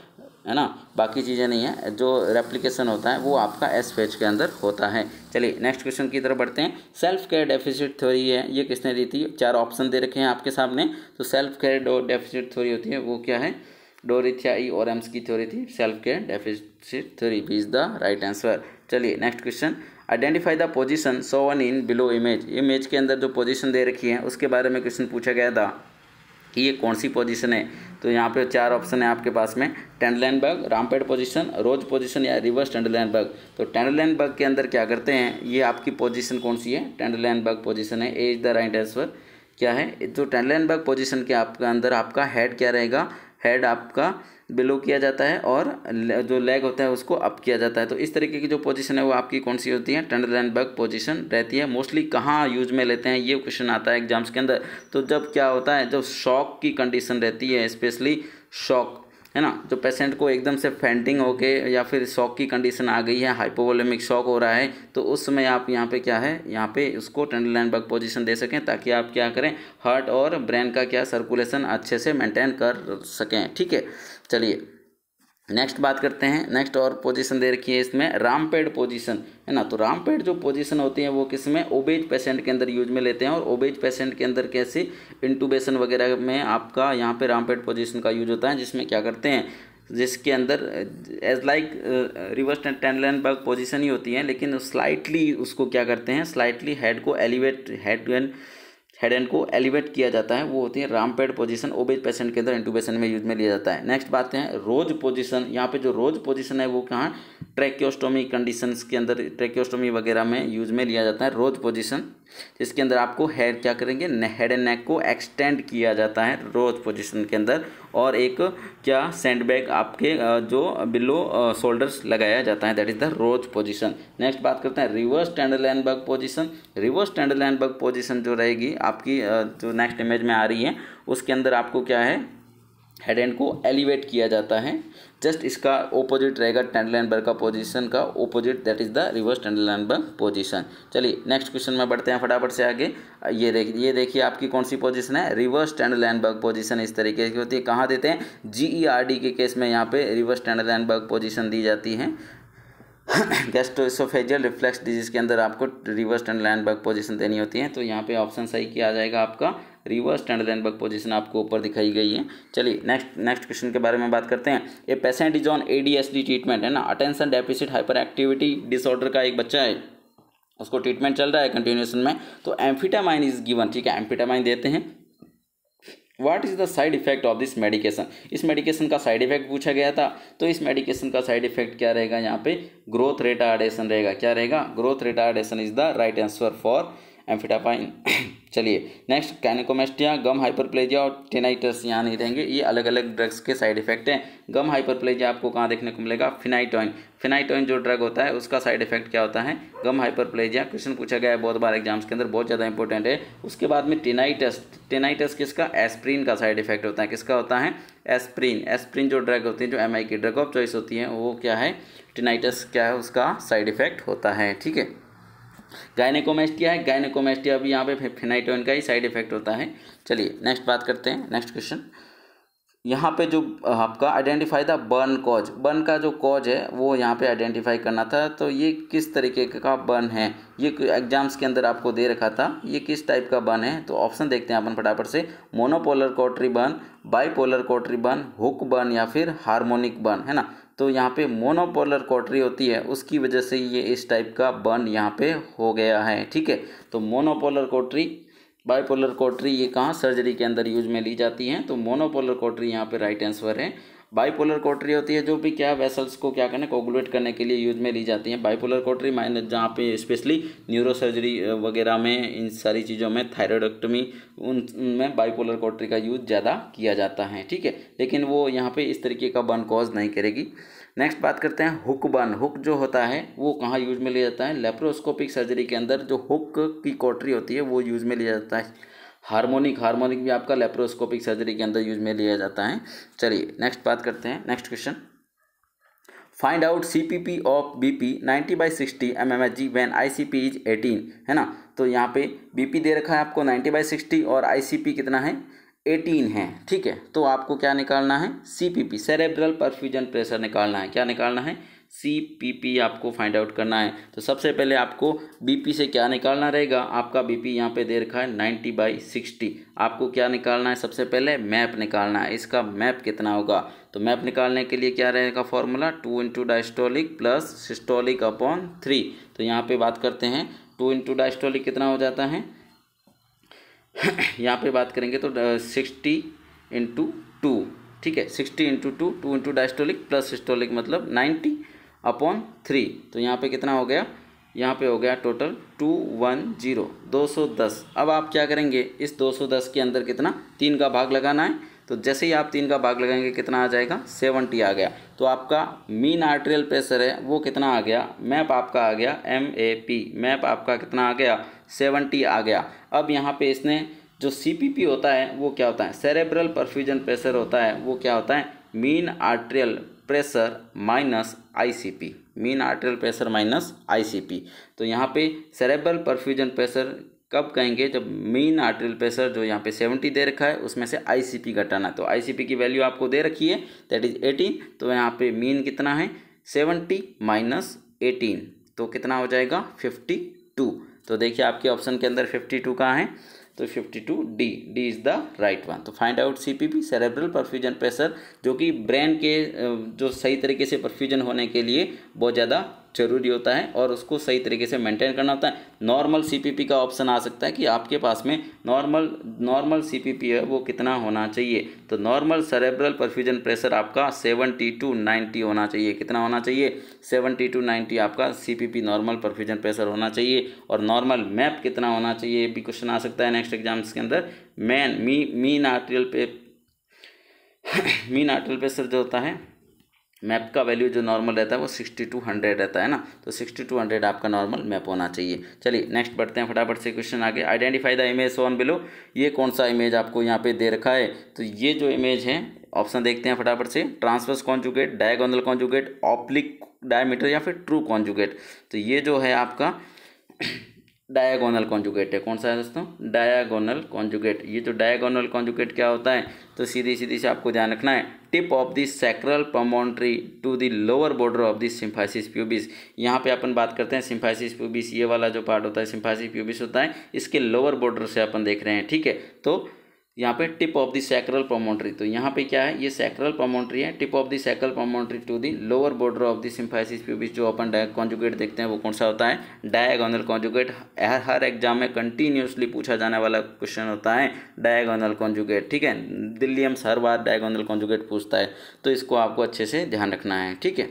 है ना, बाकी चीज़ें नहीं है। जो रेप्लिकेशन होता है वो आपका एस फेज के अंदर होता है। चलिए नेक्स्ट क्वेश्चन की तरफ बढ़ते हैं। सेल्फ केयर डेफिसिट थ्योरी है, ये किसने दी थी? 4 ऑप्शन दे रखे हैं आपके सामने। तो सेल्फ केयर डेफिसिट थ्योरी होती है वो क्या है? डोरिथिया ई और एम्स की थ्योरी थी self care deficit theory, B is the right answer. चलिए next question, identify the position shown in below image. Image के अंदर जो पोजीशन दे रखी है उसके बारे में क्वेश्चन पूछा गया था कि ये कौन सी पोजीशन है। तो यहाँ पे 4 ऑप्शन है आपके पास में, टेंडरलैंडबर्ग, रामपेट पोजीशन, रोज पोजीशन या रिवर्स टेंडरलैंडबर्ग। तो टेंडरलैंडबर्ग के अंदर क्या करते हैं, ये आपकी पोजीशन कौन सी है, टेंडरलैंडबर्ग पोजीशन है, ए इज द राइट आंसर। क्या है, जो टेंडरलैंडबर्ग पोजीशन के आपके अंदर आपका हेड क्या रहेगा, हेड आपका बिलो किया जाता है और जो लेग होता है उसको अप किया जाता है। तो इस तरीके की जो पोजीशन है वो आपकी कौन सी होती है, टेंडरलैंडबर्ग पोजीशन रहती है। मोस्टली कहाँ यूज में लेते हैं ये क्वेश्चन आता है एग्जाम्स के अंदर। तो जब क्या होता है, जब शॉक की कंडीशन रहती है, स्पेशली शॉक है ना, जो पेशेंट को एकदम से फेंटिंग होके या फिर शॉक की कंडीशन आ गई है, हाइपोवोलेमिक शॉक हो रहा है, तो उस समय आप यहाँ पे क्या है, यहाँ पे उसको टेंडरलैंडबर्ग पोजीशन दे सकें ताकि आप क्या करें, हार्ट और ब्रेन का क्या सर्कुलेशन अच्छे से मेंटेन कर सकें। ठीक है, चलिए नेक्स्ट बात करते हैं। नेक्स्ट और पोजीशन दे रखी है इसमें रामपेड पोजीशन है ना। तो रामपेड जो पोजीशन होती है वो किस में, ओबेज पेशेंट के अंदर यूज में लेते हैं। और ओबेज पेशेंट के अंदर कैसे, इंटूबेशन वगैरह में आपका यहाँ पे रामपेड पोजीशन का यूज होता है, जिसमें क्या करते हैं, जिसके अंदर as like reverse Trendelenburg position ही होती है, लेकिन स्लाइटली उसको क्या करते हैं, स्लाइटली हेड को एलिवेट, हेड एंड को एलिवेट किया जाता है, वो होती है रामपेड पोजीशन। ओबेज पेशेंट के अंदर इंटूबेशन में यूज में लिया जाता है। नेक्स्ट बात है रोज पोजीशन। यहाँ पे जो रोज पोजीशन है वो कहाँ, ट्रैकियोस्टोमी कंडीशंस के अंदर, ट्रैकियोस्टोमी वगैरह में यूज में लिया जाता है रोज पोजीशन, जिसके अंदर आपको हेड क्या करेंगे, हेड एंड नेक को एक्सटेंड किया जाता है रोज पोजीशन के अंदर, और एक क्या सैंडबैग आपके जो बिलो शोल्डर्स लगाया जाता है, that is the rose position. Next बात करते हैं reverse Trendelenburg position. Reverse Trendelenburg position जो रहेगी आपकी जो नेक्स्ट इमेज में आ रही है, उसके अंदर आपको क्या है, हेड एंड को एलिवेट किया जाता है। जस्ट इसका ओपोजिट रहेगा टेंडरलैंडबर्ग का पोजीशन का opposite, that is the reverse Trendelenburg position. चलिए नेक्स्ट क्वेश्चन में बढ़ते हैं फटाफट से आगे। ये देखिए आपकी कौन सी पोजीशन है, रिवर्स टेंडरलैंडबर्ग पोजीशन इस तरीके की होती है। कहाँ देते हैं, GERD के केस में यहाँ पे रिवर्स टेंडरलैंडबर्ग पोजीशन दी जाती है। गैस्ट्रोएसोफेजियल रिफ्लेक्स डिजीज के अंदर आपको रिवर्स टेंडरलैंडबर्ग पोजीशन देनी होती है। तो यहाँ पे ऑप्शन सही किया जाएगा आपका, रिवर्स टेंडरलैंडबर्ग पोजीशन आपको ऊपर दिखाई गई है। चलिए नेक्स्ट क्वेश्चन के बारे में बात करते हैं। A patient is on ADHD treatment है ना, attention deficit hyper activity disorder का एक बच्चा है, उसको ट्रीटमेंट चल रहा है कंटिन्यूएशन में। तो एम्फेटामाइन इज गिवन, ठीक है, एम्फेटामाइन देते हैं। What is the side effect of this medication, इस मेडिकेशन का साइड इफेक्ट पूछा गया था। तो इस मेडिकेशन का साइड इफेक्ट क्या रहेगा, यहाँ पे ग्रोथ रिटार्डेशन रहेगा। क्या रहेगा, growth retardation is the right answer for amphetamine. चलिए नेक्स्ट, गायनेकोमेस्टिया, गम हाइपरप्लेजिया और टेनाइटस यहाँ नहीं रहेंगे, ये अलग अलग ड्रग्स के साइड इफेक्ट हैं। गम हाइपरप्लेजिया आपको कहाँ देखने को मिलेगा, फिनाइटोइन। फिनाइटोइन जो ड्रग होता है उसका साइड इफेक्ट क्या होता है, गम हाइपरप्लेजिया। क्वेश्चन पूछा गया है बहुत बार एग्जाम्स के अंदर, बहुत ज़्यादा इंपॉर्टेंट है। उसके बाद में टेनाइटस, टेनाइटस किसका, एस्प्रिन का साइड इफेक्ट होता है। किसका होता है, एस्प्रिन। एस्प्रिन जो ड्रग होती है, जो MI की ड्रग ऑफ चॉइस होती है, वो क्या है, टेनाइटस क्या है, उसका साइड इफेक्ट होता है। ठीक है, गायनेकोमेस्टिया है, गायनेकोमेस्टिया भी यहाँ पे फिनाइटोइन का ही साइड इफेक्ट होता है। चलिए नेक्स्ट बात करते हैं, नेक्स्ट क्वेश्चन। यहाँ पे जो आपका identify the burn cause, burn का जो कॉज है वो यहाँ पे आइडेंटिफाई करना था। तो ये किस तरीके का बर्न है, ये एग्जाम्स के अंदर आपको दे रखा था, ये किस टाइप का बर्न है। तो ऑप्शन देखते हैं अपन फटाफट से, मोनोपोलर कोटरी बर्न, बाईपोलर कोटरी बर्न, हुक बर्न या फिर हार्मोनिक बर्न, है ना। तो यहाँ पे मोनोपोलर कोटरी होती है, उसकी वजह से ये इस टाइप का बर्न यहाँ पे हो गया है। ठीक है, तो मोनोपोलर कोटरी, बाईपोलर कोटरी ये कहाँ सर्जरी के अंदर यूज में ली जाती हैं। तो मोनोपोलर कोटरी यहाँ पे राइट आंसर है। बाईपोलर कोटरी होती है जो भी क्या वेसल्स को क्या करने, कोगुलेट करने के लिए यूज में ली जाती हैं। बाईपोलर कोटरी माइनस जहाँ पे स्पेशली न्यूरो सर्जरी वगैरह में, इन सारी चीज़ों में, थायराइडोक्टमी, उनमें बाईपोलर कोटरी का यूज ज़्यादा किया जाता है। ठीक है, लेकिन वो यहाँ पे इस तरीके का बर्न कॉज नहीं करेगी। नेक्स्ट बात करते हैं हुक बर्न। हुक जो होता है वो कहाँ यूज में लिया जाता है, लेप्रोस्कोपिक सर्जरी के अंदर जो हुक की कोटरी होती है वो यूज में लिया जाता है। हार्मोनिक, हार्मोनिक भी आपका लेप्रोस्कोपिक सर्जरी के अंदर यूज में लिया जाता है। चलिए नेक्स्ट बात करते हैं, next question. Find out CPP of BP 90/60 mmHg when ICP is 18, है ना। तो यहाँ पे BP दे रखा है आपको 90/60 और ICP कितना है, 18 है। ठीक है, तो आपको क्या निकालना है, CPP, सेरेब्रल परफ्यूजन प्रेशर निकालना है। क्या निकालना है, CPP आपको फाइंड आउट करना है। तो सबसे पहले आपको BP से क्या निकालना रहेगा, आपका BP यहाँ पे दे रखा है 90/60। आपको क्या निकालना है, सबसे पहले मैप निकालना है, इसका मैप कितना होगा। तो मैप निकालने के लिए क्या रहेगा formula, 2 × diastolic plus systolic upon 3। तो यहाँ पे बात करते हैं 2 × डायस्टोलिक कितना हो जाता है यहाँ पे बात करेंगे तो 60 × 2, ठीक है, 60 × 2, 2 × डायस्टोलिक प्लस सिस्टोलिक मतलब 90/3। तो यहाँ पे कितना हो गया, यहाँ पे हो गया टोटल 210, 210। अब आप क्या करेंगे, इस 210 के अंदर कितना 3 का भाग लगाना है। तो जैसे ही आप 3 का भाग लगाएंगे कितना आ जाएगा, 70 आ गया। तो आपका मीन आर्टेरियल प्रेशर है वो कितना आ गया, मैप आपका आ गया MAP, मैप आपका कितना आ गया 70 आ गया। अब यहाँ पे इसने जो CPP होता है वो क्या होता है, सेरेब्रल परफ्यूजन प्रेशर होता है, वो क्या होता है mean arterial pressure minus ICP, mean arterial pressure minus ICP। तो यहाँ पे सेरेब्रल परफ्यूजन प्रेशर कब कहेंगे, जब मीन आर्टेरियल प्रेशर जो यहाँ पे 70 दे रखा है उसमें से ICP घटाना। तो ICP की वैल्यू आपको दे रखी है दैट इज 18। तो यहाँ पे मीन कितना है 70 माइनस 18, तो कितना हो जाएगा 52। तो देखिए आपके ऑप्शन के अंदर 52 कहाँ है, तो 52 D is the right one. तो find out CPP cerebral perfusion pressure, जो कि ब्रेन के जो सही तरीके से परफ्यूजन होने के लिए बहुत ज़्यादा जरूरी होता है और उसको सही तरीके से मेंटेन करना होता है। नॉर्मल CPP का ऑप्शन आ सकता है कि आपके पास में नॉर्मल CPP है वो कितना होना चाहिए। तो नॉर्मल सेरेब्रल परफ्यूजन प्रेशर आपका 70 to 90 होना चाहिए। कितना होना चाहिए, 70 to 90 आपका CPP नॉर्मल परफ्यूजन प्रेशर होना चाहिए। और नॉर्मल मैप कितना होना चाहिए, ये भी क्वेश्चन आ सकता है नेक्स्ट एग्जाम्स के अंदर। मीन आर्टेरियल प्रेशर जो होता है, मैप का वैल्यू जो नॉर्मल रहता है वो 60 to 100 रहता है ना, तो 60 to 100 आपका नॉर्मल मैप होना चाहिए। चलिए नेक्स्ट बढ़ते हैं फटाफट से क्वेश्चन आगे। Identify the image shown below, ये कौन सा इमेज आपको यहाँ पे दे रखा है। तो ये जो इमेज है ऑप्शन देखते हैं फटाफट से, transverse conjugate, diagonal conjugate, oblique diameter या फिर ट्रू कॉन्जुगेट। तो ये जो है आपका डायगोनल कॉन्जुगेट है। कौन सा है दोस्तों, डायगोनल कॉन्जुगेट। ये जो डायगोनल कॉन्जुगेट क्या होता है, तो सीधी से आपको ध्यान रखना है, tip of the sacral promontory to the lower border of the symphysis pubis. यहाँ पे अपन बात करते हैं सिम्फाइसिस प्यूबिस, ये वाला जो पार्ट होता है सिम्फाइसिस प्यूबिस होता है, इसके लोअर बॉर्डर से अपन देख रहे हैं, ठीक है। तो यहाँ पे tip of the sacral promontory, तो यहाँ पे क्या है, ये सैक्रल प्रमोन्ट्री है, tip of the sacral promontory to the lower border of the symphysis pubis. जो अपन कॉन्जुगेट देखते हैं वो कौन सा होता है, डायगोनल कॉन्जुगेट। हर एग्जाम में कंटिन्यूसली पूछा जाने वाला क्वेश्चन होता है डायगोनल कॉन्जुगेट, ठीक है। दिल्ली एम्स हर बार डायगोनल कॉन्जुगेट पूछता है, तो इसको आपको अच्छे से ध्यान रखना है, ठीक है।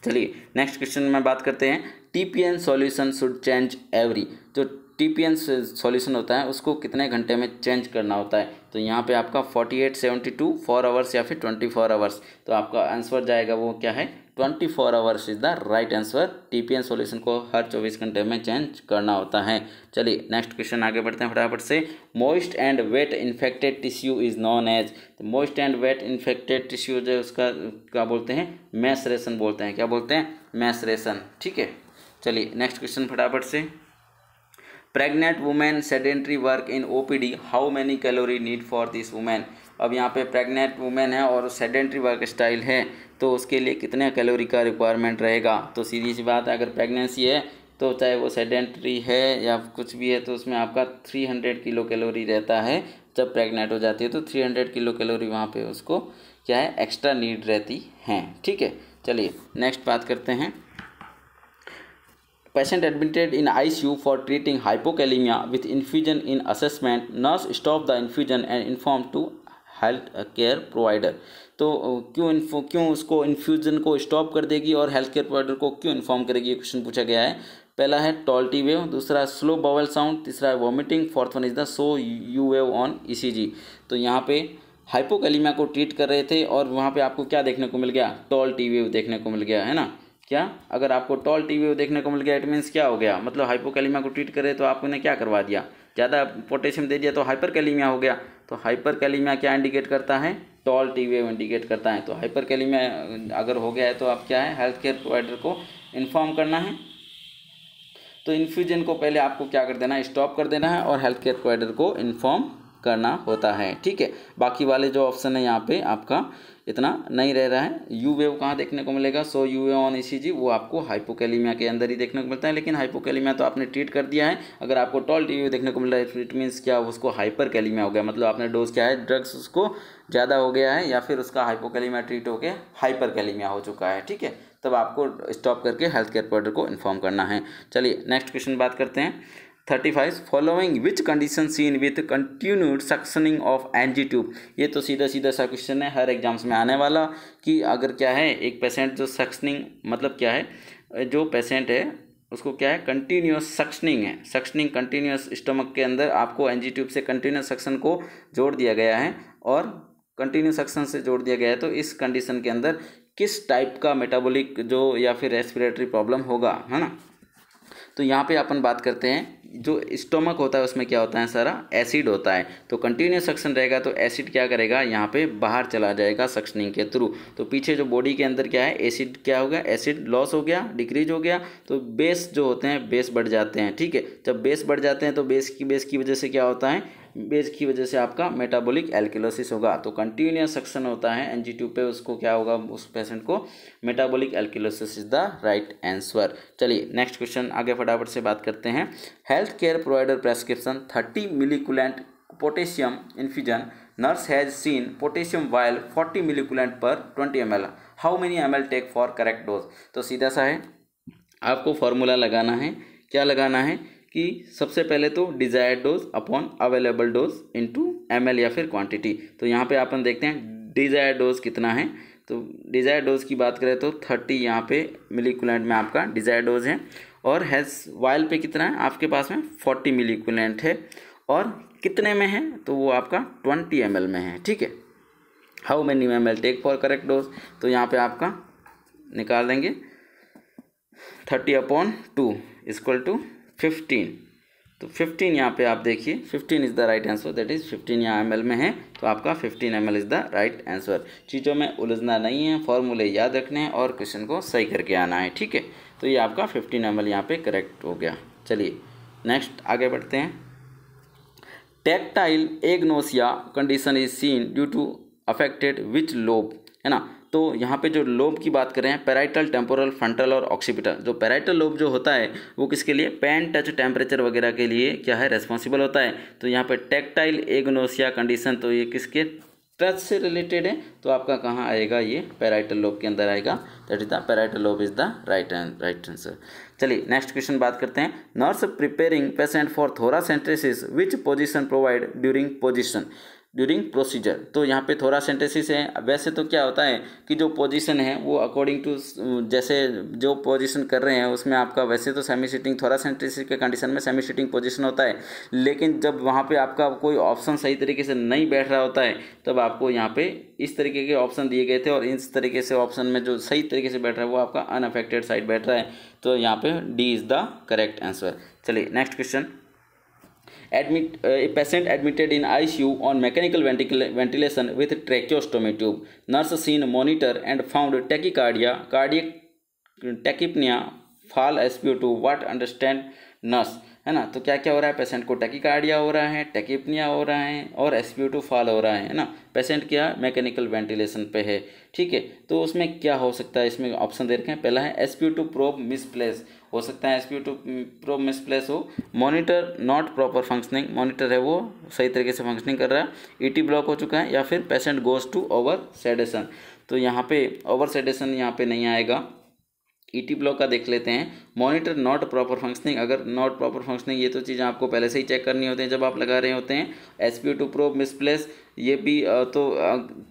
चलिए नेक्स्ट क्वेश्चन में बात करते हैं, TPN solution should change every. जो TPN सॉल्यूशन होता है उसको कितने घंटे में चेंज करना होता है। तो यहाँ पे आपका 48, 72, 4 आवर्स या फिर 24 आवर्स। तो आपका आंसर जाएगा वो क्या है, 24 hours is the right answer. TPN solution को हर 24 घंटे में चेंज करना होता है। चलिए नेक्स्ट क्वेश्चन आगे बढ़ते हैं फटाफट से। Moist and wet infected tissue is known as. Moist and wet infected tissue जो उसका क्या बोलते हैं, मैसरेशन बोलते हैं। क्या बोलते हैं, मैसरेशन, ठीक है। चलिए नेक्स्ट क्वेश्चन फटाफट से। Pregnant women sedentary work in OPD, how many calorie need for this women. अब यहाँ पे प्रेग्नेंट वुमेन है और सेडेंट्री वर्क स्टाइल है, तो उसके लिए कितने कैलोरी का रिक्वायरमेंट रहेगा। तो सीधी सी बात है, अगर प्रेगनेंसी है तो चाहे वो सेडेंट्री है या कुछ भी है, तो उसमें आपका 300 किलो कैलोरी रहता है। जब प्रेग्नेंट हो जाती है तो 300 किलो कैलोरी वहाँ पे उसको क्या है, एक्स्ट्रा नीड रहती हैं, ठीक है। चलिए नेक्स्ट बात करते हैं। Patient admitted in ICU for treating hypokalemia with infusion in assessment. Nurse stopped the infusion and informed to health care provider. तो क्यों उसको इन्फ्यूजन को स्टॉप कर देगी और हेल्थ केयर प्रोवाइडर को क्यों इन्फॉर्म करेगी, ये क्वेश्चन पूछा गया है। पहला है टॉल्टी वेव, दूसरा स्लो बावल साउंड, तीसरा है vomiting, fourth one is the so you wave on ECG। तो यहाँ पे हाइपोकैलेमिया को ट्रीट कर रहे थे और वहाँ पे आपको क्या देखने को मिल गया, टॉल्टी वेव देखने को मिल गया, है ना। क्या, अगर आपको टॉल्टी वेव देखने को मिल गया इट मीन्स क्या हो गया, मतलब हाइपोकैलेमिया को ट्रीट करे तो आपने क्या करवा दिया, ज़्यादा पोटेशियम दे दिया तो हाइपरकैलेमिया हो गया। तो हाइपरकैलेमिया क्या इंडिकेट करता है, टॉल्टी वेव इंडिकेट करता है। तो हाइपरकैलेमिया अगर हो गया है तो आप क्या है, हेल्थ केयर प्रोवाइडर को इन्फॉर्म करना है। तो इन्फ्यूजन को पहले आपको क्या कर देना है, स्टॉप कर देना है और हेल्थ केयर प्रोवाइडर को इन्फॉर्म करना होता है। ठीक है, बाकी वाले जो ऑप्शन है यहाँ पे आपका इतना नहीं रह रहा है। यू वेव कहाँ देखने को मिलेगा? So you wave on ECG वो आपको हाइपोकैलिमिया के अंदर ही देखने को मिलता है, लेकिन हाइपोकैलिमिया तो आपने ट्रीट कर दिया है। अगर आपको टॉल टी देखने को मिल रहा है इट मीन्स क्या, उसको हाइपरकैलिमिया हो गया, मतलब आपने डोज क्या है ड्रग्स उसको ज़्यादा हो गया है या फिर उसका हाइपोकैलिमिया ट्रीट होकर हाइपरकैलिमिया हो चुका है। ठीक है, तब आपको स्टॉप करके हेल्थ केयर प्रोवाइडर को इन्फॉर्म करना है। चलिए नेक्स्ट क्वेश्चन बात करते हैं। 35 following which condition seen with continued suctioning of NG tube. ये तो सीधा सीधा सा क्वेश्चन है, हर एग्जाम्स में आने वाला कि अगर क्या है एक पेशेंट जो सक्शनिंग मतलब क्या है, जो पेशेंट है उसको क्या है कंटिन्यूस सक्शनिंग है, सक्शनिंग कंटिन्यूस स्टमक के अंदर आपको एनजी ट्यूब से कंटिन्यूस सक्शन को जोड़ दिया गया है और कंटिन्यूस सक्शन से जोड़ दिया गया है, तो इस कंडीशन के अंदर किस टाइप का मेटाबॉलिक जो या फिर रेस्पिरेटरी प्रॉब्लम होगा, है ना। तो यहाँ पे अपन बात करते हैं जो स्टोमक होता है उसमें क्या होता है सारा एसिड होता है, तो कंटिन्यूस सक्शन रहेगा तो एसिड क्या करेगा यहाँ पे बाहर चला जाएगा सक्शनिंग के थ्रू। तो पीछे जो बॉडी के अंदर क्या है एसिड क्या हो गया, एसिड लॉस हो गया, डिक्रीज हो गया, तो बेस जो होते हैं बेस बढ़ जाते हैं। ठीक है, जब बेस बढ़ जाते हैं तो बेस की वजह से क्या होता है, बेस की वजह से आपका मेटाबॉलिक एल्किलोसिस होगा। तो कंटिन्यूस सक्शन होता है एनजी ट्यूब पे, उसको क्या होगा उस पेशेंट को metabolic alkalosis is the right answer. चलिए नेक्स्ट क्वेश्चन आगे फटाफट से बात करते हैं। Health care provider prescription 30 milliequivalent potassium infusion, nurse has seen potassium vial 40 milliequivalent per 20 ml, how many ml take for correct dose. तो सीधा सा है, आपको फॉर्मूला लगाना है, क्या लगाना है कि सबसे पहले तो desired dose upon available dose into ml या फिर क्वांटिटी। तो यहाँ पे अपन देखते हैं डिजायर्ड डोज कितना है, तो डिजायर्ड डोज की बात करें तो 30 यहाँ पे मिलीकुलेंट में आपका डिजायर्ड डोज है, और हैज़ वायल पे कितना है आपके पास में 40 मिलीकुलेंट है, और कितने में है तो वो आपका 20 ml में है। ठीक है, how many ml take for correct dose, तो यहाँ पे आपका निकाल देंगे 30/2 इक्वल टू 15, तो 15 यहाँ पे आप देखिए 15 is the right answer, that is 15 यहाँ ml में है तो आपका 15 ml is the right answer. चीज़ों में उलझना नहीं है, फॉर्मूले याद रखने हैं और क्वेश्चन को सही करके आना है। ठीक है, तो ये आपका 15 ml यहाँ पे करेक्ट हो गया। चलिए नेक्स्ट आगे बढ़ते हैं। Tactile agnosia condition is seen due to affected which lobe, है ना। तो यहाँ पे जो लोब की बात करें पैराइटल, टेम्पोरल, फ्रंटल और ऑक्सीपिटल। जो पैराइटल लोब जो होता है वो किसके लिए, पेन, टच, टेम्परेचर वगैरह के लिए क्या है रेस्पॉन्सिबल होता है। तो यहाँ पे टैक्टाइल एग्नोसिया कंडीशन, तो ये किसके टच से रिलेटेड है, तो आपका कहाँ आएगा, ये पैराइटल लोब के अंदर आएगा, that is the parietal lobe is the right answer. चलिए नेक्स्ट क्वेश्चन बात करते हैं। Nurse preparing patient for thoracentesis which position provide during procedure. तो यहाँ पे थोरासेंटेसिस है, वैसे तो क्या होता है कि जो पोजीशन है वो अकॉर्डिंग टू जैसे जो पोजीशन कर रहे हैं उसमें आपका वैसे तो सेमी सिटिंग, थोरासेंटेसिस के कंडीशन में सेमी सिटिंग पोजीशन होता है, लेकिन जब वहाँ पे आपका कोई ऑप्शन सही तरीके से नहीं बैठ रहा होता है तब आपको यहाँ पे इस तरीके के ऑप्शन दिए गए थे, और इस तरीके से ऑप्शन में जो सही तरीके से बैठ रहा है वो आपका अनअफेक्टेड साइड बैठ रहा है, तो यहाँ पे D is the correct answer. चलिए next question. A patient admitted in ICU on mechanical ventilation with tracheostomy tube. Nurse seen monitor and found tachycardia, cardiac tachypnea, fall SpO2. What understand nurse, है ना। तो क्या क्या हो रहा है, patient को टैकीकार्डिया हो रहा है, टैकीपनिया हो रहा है और SpO2 फॉल हो रहा है ना। पेशेंट क्या मैकेनिकल वेंटिलेशन पे है। ठीक है, तो उसमें क्या हो सकता है, इसमें ऑप्शन दे रखे हैं। पहला है SpO2 प्रोब मिसप्लेस, हो सकता है SpO2 प्रोब मिसप्लेस हो। Monitor not proper functioning, monitor है वो सही तरीके से फंक्शनिंग कर रहा है, ET ब्लॉक हो चुका है, या फिर patient goes to over sedation. तो यहाँ पे ओवर सेडेशन यहाँ पे नहीं आएगा, ET ब्लॉक का देख लेते हैं। मॉनिटर नॉट प्रॉपर फंक्शनिंग, अगर नॉट प्रॉपर फंक्शनिंग ये तो चीज़ें आपको पहले से ही चेक करनी होती हैं जब आप लगा रहे होते हैं। SpO2 प्रोब मिसप्लेस, ये भी तो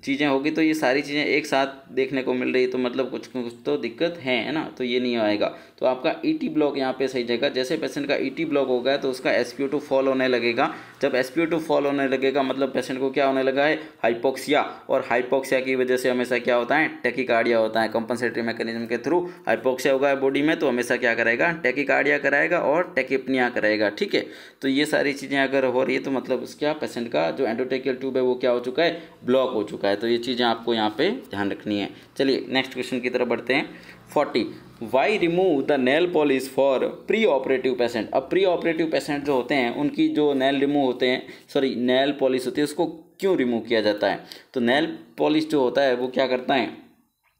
चीज़ें होगी, तो ये सारी चीज़ें एक साथ देखने को मिल रही है, तो मतलब कुछ तो दिक्कत है ना, तो ये नहीं आएगा। तो आपका ET ब्लॉक यहाँ पे सही जगह, जैसे पेशेंट का ET ब्लॉक हो गया तो उसका SpO2 फॉल होने लगेगा। जब SpO2 फॉल होने लगेगा मतलब पेशेंट को क्या होने लगा है, हाइपोक्सिया, और हाइपोक्सिया की वजह से हमेशा क्या होता है, टैकीकार्डिया होता है। कंपनसेटरी मैकेनिज्म के थ्रू हाइपोक्सिया होगा बॉडी में तो हमेशा क्या करेगा, टैकीकार्डिया कराएगा और टैकीपनिया कराएगा। ठीक है, तो ये सारी चीज़ें अगर हो रही है तो मतलब क्या पेशेंट का जो एंडोटेकियल ट्यूब है वो वो क्या हो चुका है, ब्लॉक हो चुका है। तो ये चीज़ें आपको यहाँ पे ध्यान रखनी है। चलिए नेक्स्ट क्वेश्चन की तरफ बढ़ते हैं। 40 why remove the nail polish for pre operative patient. अब प्री ऑपरेटिव पेशेंट जो होते हैं उनकी जो नेल रिमूव होते हैं, सॉरी नेल पॉलिश होती है, उसको क्यों रिमूव किया जाता है? तो नेल पॉलिश जो होता है वो क्या करता है,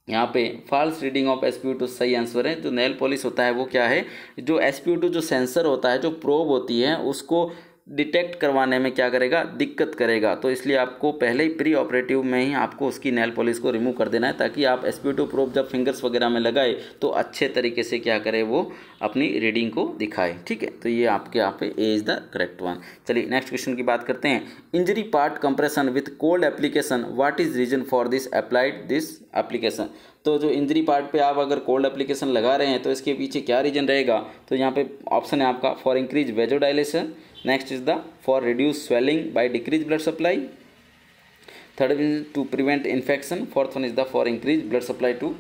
यहाँ पे फॉल्स रीडिंग ऑफ SpO2 सही आंसर है। जो नेल पॉलिश होता है वो क्या है, जो SpO2 जो सेंसर होता है, जो प्रोब होती है, उसको डिटेक्ट करवाने में क्या करेगा, दिक्कत करेगा। तो इसलिए आपको पहले ही प्री ऑपरेटिव में ही आपको उसकी नेल पॉलिश को रिमूव कर देना है, ताकि आप SpO2 प्रोब जब फिंगर्स वगैरह में लगाए तो अच्छे तरीके से क्या करे, वो अपनी रीडिंग को दिखाए। ठीक है, तो ये आपके यहाँ पे A is the correct one. चलिए नेक्स्ट क्वेश्चन की बात करते हैं। Injury part compression with cold application, what is reason for this applied this application. तो जो इंजरी पार्ट पे आप अगर कोल्ड एप्लीकेशन लगा रहे हैं तो इसके पीछे क्या रीजन रहेगा? तो यहाँ पे ऑप्शन है आपका for increase vasodilation, next is the for reduce swelling by decrease blood supply, third is to prevent infection, fourth one is the for increase blood supply to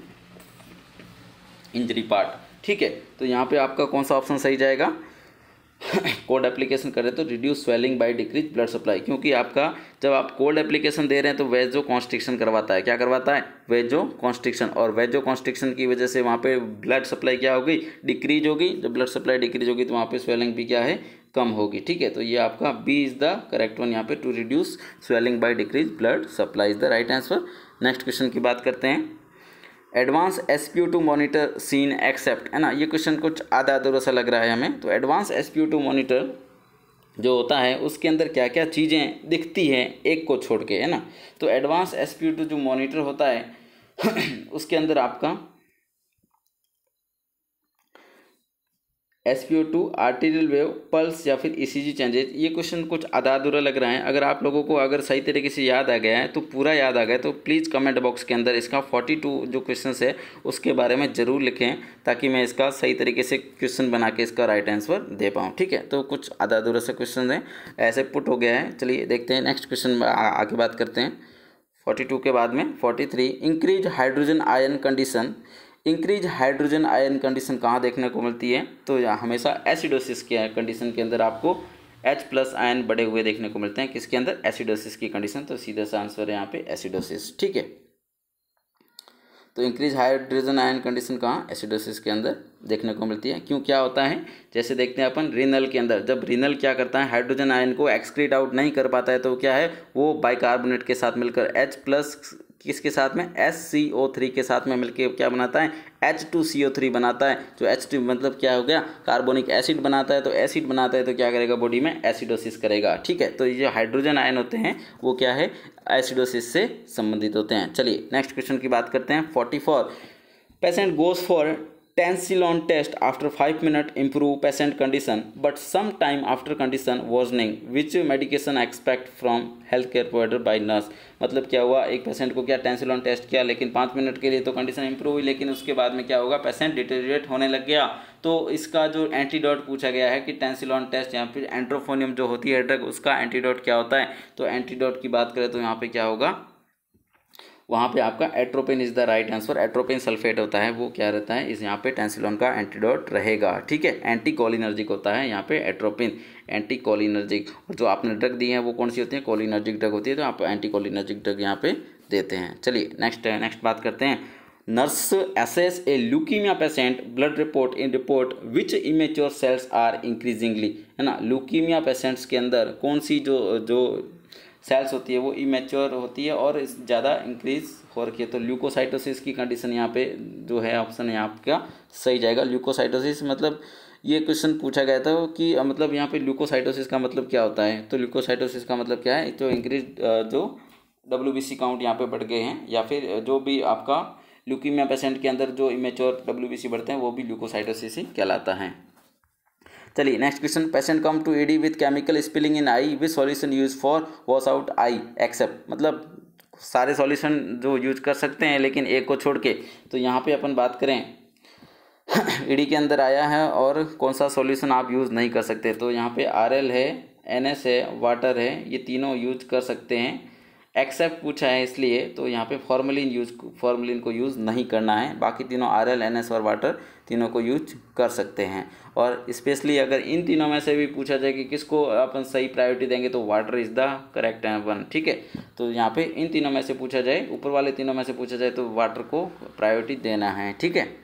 injury part. ठीक है, तो यहाँ पे आपका कौन सा ऑप्शन सही जाएगा? कोल्ड एप्लीकेशन कर रहे हैं तो reduce swelling by decrease blood supply, क्योंकि आपका जब आप कोल्ड एप्लीकेशन दे रहे हैं तो वेजो कॉन्स्ट्रिक्शन करवाता है। क्या करवाता है? वेजो कॉन्स्ट्रिक्शन, और वेजो कॉन्स्ट्रिक्शन की वजह से वहाँ पे ब्लड सप्लाई क्या होगी, डिक्रीज होगी। जब ब्लड सप्लाई डिक्रीज होगी तो वहाँ पे स्वेलिंग भी क्या है, कम होगी। ठीक है, तो ये आपका B is the correct one यहाँ पे, to reduce swelling by decrease blood supply is the right answer. Next question की बात करते हैं। Advance SpO2 monitor scene accept, है ना, ये क्वेश्चन कुछ आधा अधूरा सा लग रहा है हमें। तो एडवांस SpO2 मॉनिटर जो होता है उसके अंदर क्या क्या चीज़ें दिखती हैं, एक को छोड़ के, है ना। तो एडवांस SpO2 जो मॉनिटर होता है उसके अंदर आपका SpO2 आर्टीरियल वेव, पल्स या फिर ECG चेंजेस। ये क्वेश्चन कुछ आधा अधूरा लग रहा है। अगर आप लोगों को अगर सही तरीके से याद आ गया है तो पूरा याद आ गया तो प्लीज़ कमेंट बॉक्स के अंदर इसका 42 जो क्वेश्चन है उसके बारे में ज़रूर लिखें, ताकि मैं इसका सही तरीके से क्वेश्चन बना के इसका राइट आंसर दे पाऊँ। ठीक है, तो कुछ आधा अधूरा से क्वेश्चन है, ऐसे पुट हो गया है। चलिए देखते हैं नेक्स्ट क्वेश्चन आगे बात करते हैं। 42 के बाद में 43 increase hydrogen ion condition. Increase hydrogen ion condition कहाँ देखने को मिलती है? तो हमेशा एसिडोसिस के कंडीशन के अंदर आपको H+ आयन बढ़े हुए देखने को मिलते हैं। किसके अंदर? एसिडोसिस की कंडीशन। तो सीधा सा आंसर है यहाँ पे एसिडोसिस। ठीक है, तो इंक्रीज हाइड्रोजन आयन कंडीशन कहाँ? एसिडोसिस के अंदर देखने को मिलती है। क्यों, क्या होता है? जैसे देखते हैं अपन रीनल के अंदर, जब रीनल क्या करता है, हाइड्रोजन आयन को एक्सक्रीट आउट नहीं कर पाता है तो क्या है, वो बाइकार्बोनेट के साथ मिलकर H+ किसके साथ में, SCO3 के साथ में मिलकर क्या बनाता है, H2CO3 बनाता है। जो H2 मतलब क्या हो गया, कार्बोनिक एसिड बनाता है। तो एसिड बनाता है तो क्या करेगा, बॉडी में एसिडोसिस करेगा। ठीक है, तो ये जो हाइड्रोजन आयन होते हैं वो क्या है, एसिडोसिस से संबंधित होते हैं। चलिए नेक्स्ट क्वेश्चन की बात करते हैं। 44 patient goes for Tensilon test after 5 minutes improve patient condition, but some time after condition worsening. Which medication expect from healthcare provider by nurse? मतलब क्या हुआ, एक पेशेंट को क्या टेंसिलॉन टेस्ट किया, लेकिन 5 मिनट के लिए तो कंडीशन इंप्रूव हुई, लेकिन उसके बाद में क्या होगा, पेशेंट डिटेरियोरेट होने लग गया। तो इसका जो एंटीडोट पूछा गया है कि टेंसिलॉन टेस्ट या फिर एंट्रोफोनियम जो होती है ड्रग, उसका एंटीडोट क्या होता है। तो एंटीडोट की बात करें तो यहाँ पे क्या होगा, वहाँ पे आपका atropine is the right answer. Atropine sulphate होता है, वो क्या रहता है, इस यहाँ पे टेंसिलॉन का एंटीडोट रहेगा। ठीक है, एंटी कोलिनर्जिक होता है यहाँ पे एट्रोपिन, एंटी कोलिनर्जिक। और जो आपने ड्रग दी है वो कौन सी होती है, कोलिनर्जिक ड्रग होती है, तो आप एंटी कोलिनर्जिक ड्रग यहाँ पे देते हैं। चलिए नेक्स्ट बात करते हैं। Nurse assess a leukaemia patient blood report in report which immature cells are increasingly, है ना। ल्यूकीमिया पेशेंट्स के अंदर कौन सी जो सेल्स होती है वो इमेच्योर होती है और ज़्यादा इंक्रीज हो रखी है। तो ल्यूकोसाइटोसिस की कंडीशन यहाँ पे जो है ऑप्शन यहाँ आपका सही जाएगा। ल्यूकोसाइटोसिस मतलब ये क्वेश्चन पूछा गया था कि मतलब यहाँ पे ल्यूकोसाइटोसिस का मतलब क्या होता है। तो ल्यूकोसाइटोसिस का मतलब क्या है, जो इंक्रीज जो WBC काउंट यहाँ पे बढ़ गए हैं, या फिर जो भी आपका ल्यूकीमिया पेशेंट के अंदर जो इमेच्योर WBC बढ़ते हैं वो भी ल्यूकोसाइटोसिस ही कहलाता है। चलिए next question. Patient come to ED with chemical spilling in eye, which solution use for wash out eye except. मतलब सारे सॉल्यूशन जो यूज कर सकते हैं लेकिन एक को छोड़ के। तो यहाँ पे अपन बात करें ED के अंदर आया है और कौन सा सॉल्यूशन आप यूज़ नहीं कर सकते। तो यहाँ पे RL है, NS है, वाटर है, ये तीनों यूज कर सकते हैं। एक्सेप्ट पूछा है इसलिए तो यहाँ पे फॉर्मेलिन को यूज़ नहीं करना है। बाकी तीनों RL, NS और वाटर तीनों को यूज कर सकते हैं। और स्पेशली अगर इन तीनों में से भी पूछा जाए कि किसको अपन सही प्रायोरिटी देंगे तो water is the correct one, ठीक है। तो यहाँ पे इन तीनों में से पूछा जाए, ऊपर वाले तीनों में से पूछा जाए तो वाटर को प्रायोरिटी देना है, ठीक है।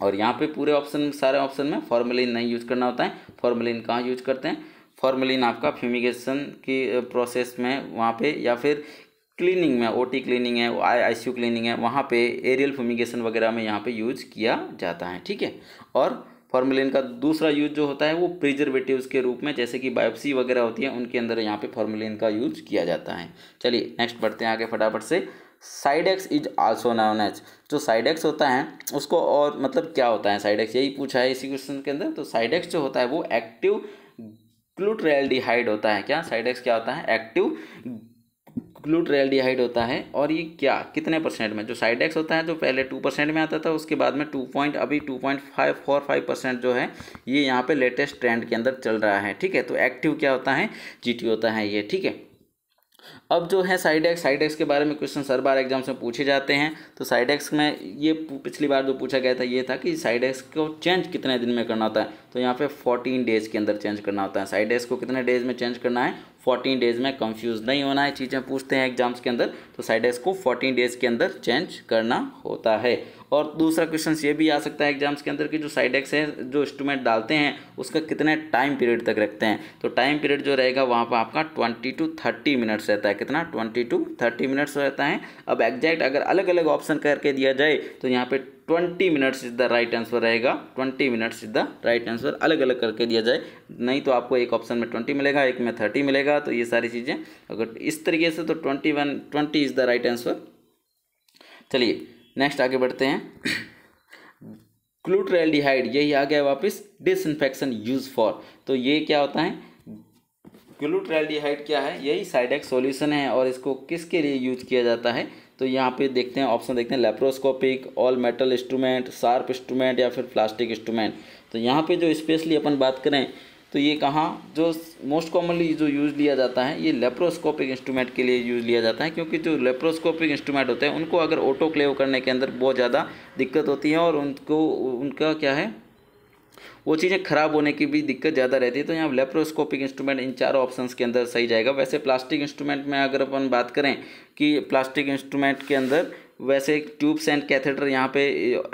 और यहाँ पे पूरे ऑप्शन, सारे ऑप्शन में फॉर्मेलिन नहीं यूज करना होता है। फॉर्मेलिन कहाँ यूज करते हैं? फॉर्मेलिन आपका फ्यूमिगेशन की प्रोसेस में वहाँ पे, या फिर क्लीनिंग में, OT क्लीनिंग है, ICU क्लीनिंग है, वहाँ पे एरियल फ्यूमिगेशन वगैरह में यहाँ पे यूज किया जाता है, ठीक है। और फॉर्मेलिन का दूसरा यूज जो होता है वो प्रिजर्वेटिव्स के रूप में, जैसे कि बायोप्सी वगैरह होती है उनके अंदर यहाँ पे फॉर्मेलिन का यूज किया जाता है। चलिए नेक्स्ट बढ़ते हैं आगे फटाफट से। साइडेक्स इज आल्सो नोन एज, जो साइडेक्स होता है उसको, और मतलब क्या होता है साइडेक्स, यही पूछा है इसी क्वेश्चन के अंदर। तो साइडेक्स जो होता है वो एक्टिव ग्लूटरेल्डिहाइड होता है। क्या साइडेक्स क्या होता है? एक्टिव ग्लूटरेल्डिहाइड होता है। और ये क्या, कितने परसेंट में? जो साइडेक्स होता है जो पहले 2% में आता था, उसके बाद में 2.545% जो है ये यहाँ पे लेटेस्ट ट्रेंड के अंदर चल रहा है, ठीक है। तो एक्टिव क्या होता है? GT होता है ये, ठीक है। अब जो है साइडेक्स के बारे में क्वेश्चन हर बार एग्जाम्स में पूछे जाते हैं। तो साइडेक्स में ये पिछली बार जो पूछा गया था ये था कि साइडेक्स को चेंज कितने दिन में करना होता है। तो यहाँ पे 14 डेज के अंदर चेंज करना होता है। साइडेक्स को कितने डेज में चेंज करना है? 14 डेज में। कंफ्यूज नहीं होना है, चीज़ें पूछते हैं एग्जाम्स के अंदर। तो साइडेक्स को 14 डेज के अंदर चेंज करना होता है। और दूसरा क्वेश्चन ये भी आ सकता है एग्जाम्स के अंदर कि जो साइडेक्स है, जो इंस्ट्रूमेंट डालते हैं उसका कितने टाइम पीरियड तक रखते हैं। तो टाइम पीरियड जो रहेगा वहाँ पर आपका 20 to 30 मिनट्स रहता है। कितना? 20 to 30 मिनट्स रहता है। अब एग्जैक्ट अगर अलग अलग ऑप्शन करके दिया जाए तो यहाँ पे 20 minutes is the right answer रहेगा। 20 minutes is the right answer, अलग अलग करके दिया जाए। नहीं तो आपको एक ऑप्शन में 20 मिलेगा, एक में 30 मिलेगा। तो ये सारी चीज़ें अगर इस तरीके से, तो 20 इज द राइट आंसर। चलिए नेक्स्ट आगे बढ़ते हैं। ग्लूटरेल्डिहाइड, यही आ गया वापस, डिसइंफेक्शन यूज फॉर। तो ये क्या होता है? ग्लूटरेल्डिहाइड क्या है? यही साइडेक्स सॉल्यूशन है। और इसको किसके लिए यूज किया जाता है? तो यहाँ पे देखते हैं, ऑप्शन देखते हैं, laparoscopic, all metal instrument, sharp instrument या फिर प्लास्टिक इंस्ट्रूमेंट। तो यहाँ पे जो स्पेशली अपन बात करें तो ये कहाँ जो मोस्ट कॉमनली जो यूज़ लिया जाता है, ये लेप्रोस्कोपिक इंस्ट्रूमेंट के लिए यूज़ लिया जाता है। क्योंकि जो लेप्रोस्कोपिक इंस्ट्रूमेंट होते हैं उनको अगर ऑटोक्लेव करने के अंदर बहुत ज़्यादा दिक्कत होती है, और उनका क्या है, वो चीज़ें ख़राब होने की भी दिक्कत ज़्यादा रहती है। तो यहाँ लेप्रोस्कोपिक इंस्ट्रूमेंट इन चारों ऑप्शंस के अंदर सही जाएगा। वैसे प्लास्टिक इंस्ट्रूमेंट में अगर अपन बात करें कि प्लास्टिक इंस्ट्रूमेंट के अंदर वैसे ट्यूब्स एंड कैथेटर, यहाँ पे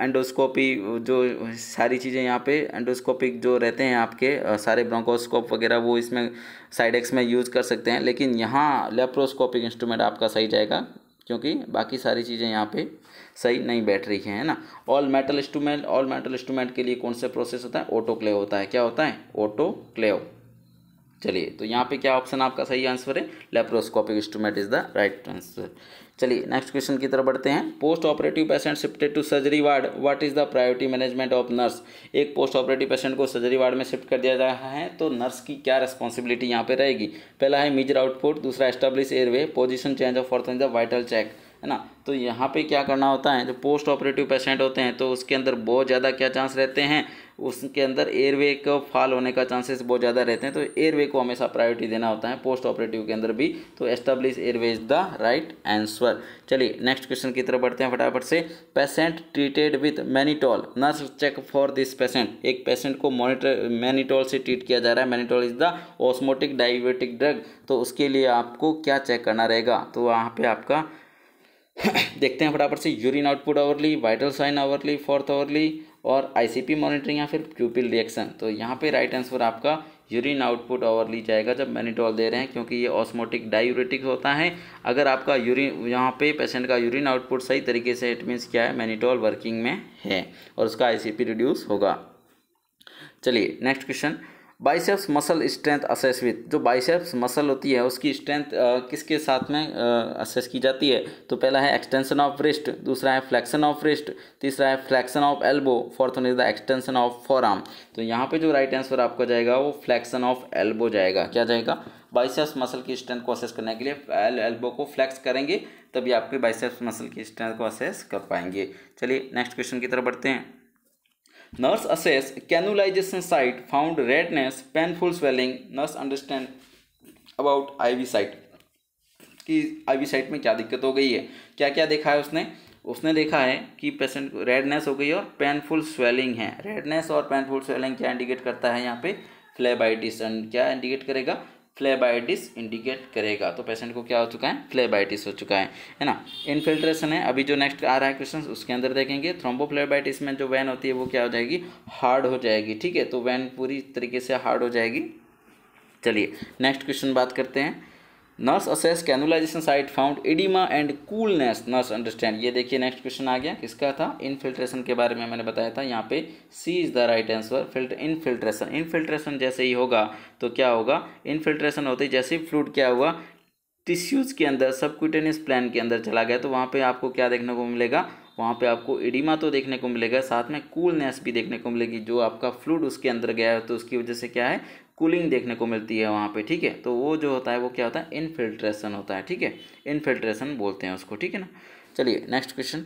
एंडोस्कोपी, जो सारी चीज़ें यहाँ पे एंडोस्कोपिक जो रहते हैं आपके सारे ब्रोंकोस्कोप वगैरह, वो इसमें साइडेक्स में यूज़ कर सकते हैं। लेकिन यहाँ लेप्रोस्कोपिक इंस्ट्रूमेंट आपका सही जाएगा, क्योंकि बाकी सारी चीज़ें यहाँ पे सही नहीं बैठ रही है ना। ऑल मेटल इंस्ट्रूमेंट के लिए कौन सा प्रोसेस होता है? ऑटोक्लेव होता है। क्या होता है? ऑटोक्लेव। चलिए तो यहाँ पे क्या ऑप्शन आपका सही आंसर है? Laparoscopic instrument is the right answer. चलिए नेक्स्ट क्वेश्चन की तरफ बढ़ते हैं। Post operative patient shifted to surgery ward, what is the priority management of nurse. एक पोस्ट ऑपरेटिव पेशेंट को सर्जरी वार्ड में शिफ्ट कर दिया जा रहा है, तो नर्स की क्या रिस्पॉन्सिबिलिटी यहाँ पे रहेगी? पहला है मीजर आउटपुट, दूसरा establish airway, position change of, fourth the vital check, है ना। तो यहाँ पे क्या करना होता है, जो पोस्ट ऑपरेटिव पेशेंट होते हैं तो उसके अंदर बहुत ज़्यादा क्या चांस रहते हैं, उसके अंदर एयरवे का फॉल होने का चांसेस बहुत ज़्यादा रहते हैं। तो एयरवे को हमेशा प्रायोरिटी देना होता है पोस्ट ऑपरेटिव के अंदर भी। तो establish airway is the right answer. चलिए नेक्स्ट क्वेश्चन की तरफ बढ़ते हैं फटाफट से। Patient treated with mannitol, nurse check for this patient. एक पेशेंट को मैनिटोल से ट्रीट किया जा रहा है। Mannitol is the osmotic diabetic drug. तो उसके लिए आपको क्या चेक करना रहेगा? तो वहाँ पे आपका देखते हैं फटाफट से, urine output hourly, vital sign hourly, fourth hourly, और ICP मॉनिटरिंग या फिर प्यूपिल रिएक्शन। तो यहाँ पे राइट आंसर आपका यूरिन आउटपुट आवरली जाएगा जब मैनिटोल दे रहे हैं, क्योंकि ये ऑस्मोटिक डायूरेटिक होता है। अगर आपका यूरिन, यहाँ पे पेशेंट का यूरिन आउटपुट सही तरीके से, इट मीन्स क्या है, मैनिटोल वर्किंग में है और उसका ICP रिड्यूस होगा। चलिए next question. Biceps muscle strength assess with, जो बाइसेप्स मसल होती है उसकी स्ट्रेंथ किसके साथ में असेस की जाती है? तो पहला है एक्सटेंशन ऑफ रिस्ट, दूसरा है फ्लेक्शन ऑफ रिस्ट, तीसरा है flexion of elbow, fourth one is the extension of forearm. तो यहाँ पे जो राइट आंसर आपका जाएगा वो फ्लेक्शन ऑफ एल्बो जाएगा। क्या जाएगा? बाइसेप्स मसल की स्ट्रेंथ को असेस करने के लिए एल्बो को फ्लेक्स करेंगे तभी आपके बाइसेप्स मसल की स्ट्रेंथ को असेस कर पाएंगे। चलिए नेक्स्ट क्वेश्चन की तरफ बढ़ते हैं। Nurse assess cannulization site, found redness, painful swelling. Nurse understand about IV site. कि आईवी साइट में क्या दिक्कत हो गई है। क्या क्या देखा है उसने देखा है कि पेशेंट को रेडनेस हो गई और पेनफुल स्वेलिंग है। रेडनेस और पेनफुल स्वेलिंग क्या इंडिकेट करता है यहाँ पे, फ्लेबाइटिस। क्या इंडिकेट करेगा, फ्लेबाइटिस इंडिकेट करेगा। तो पेशेंट को क्या हो चुका है, फ्लेबाइटिस हो चुका है ना। इन्फिल्ट्रेशन है, अभी जो नेक्स्ट आ रहा है क्वेश्चन उसके अंदर देखेंगे। थ्रोम्बोफ्लेबाइटिस में जो वेन होती है वो क्या हो जाएगी, हार्ड हो जाएगी, ठीक है। तो वेन पूरी तरीके से हार्ड हो जाएगी। चलिए नेक्स्ट क्वेश्चन बात करते हैं। Nurse assess cannulisation site found oedema and coolness, nurse understand. ये देखिए नेक्स्ट क्वेश्चन आ गया, किसका था, इनफिल्ट्रेशन के बारे में मैंने बताया था। यहाँ पे C is the right answer. Infiltration जैसे ही होगा तो क्या होगा, इनफिल्ट्रेशन होते ही जैसे ही फ्लूइड क्या हुआ टिश्यूज़ के अंदर, सबक्यूटेनियस प्लान के अंदर चला गया, तो वहाँ पे आपको क्या देखने को मिलेगा, वहाँ पे आपको एडिमा तो देखने को मिलेगा, साथ में कूलनेस भी देखने को मिलेगी। जो आपका फ्लूइड उसके अंदर गया है तो उसकी वजह से क्या है, कूलिंग देखने को मिलती है वहाँ पे, ठीक है। तो वो जो होता है वो क्या होता है, इनफिल्ट्रेशन होता है, ठीक है। इनफिल्ट्रेशन बोलते हैं उसको, ठीक है ना। चलिए next question.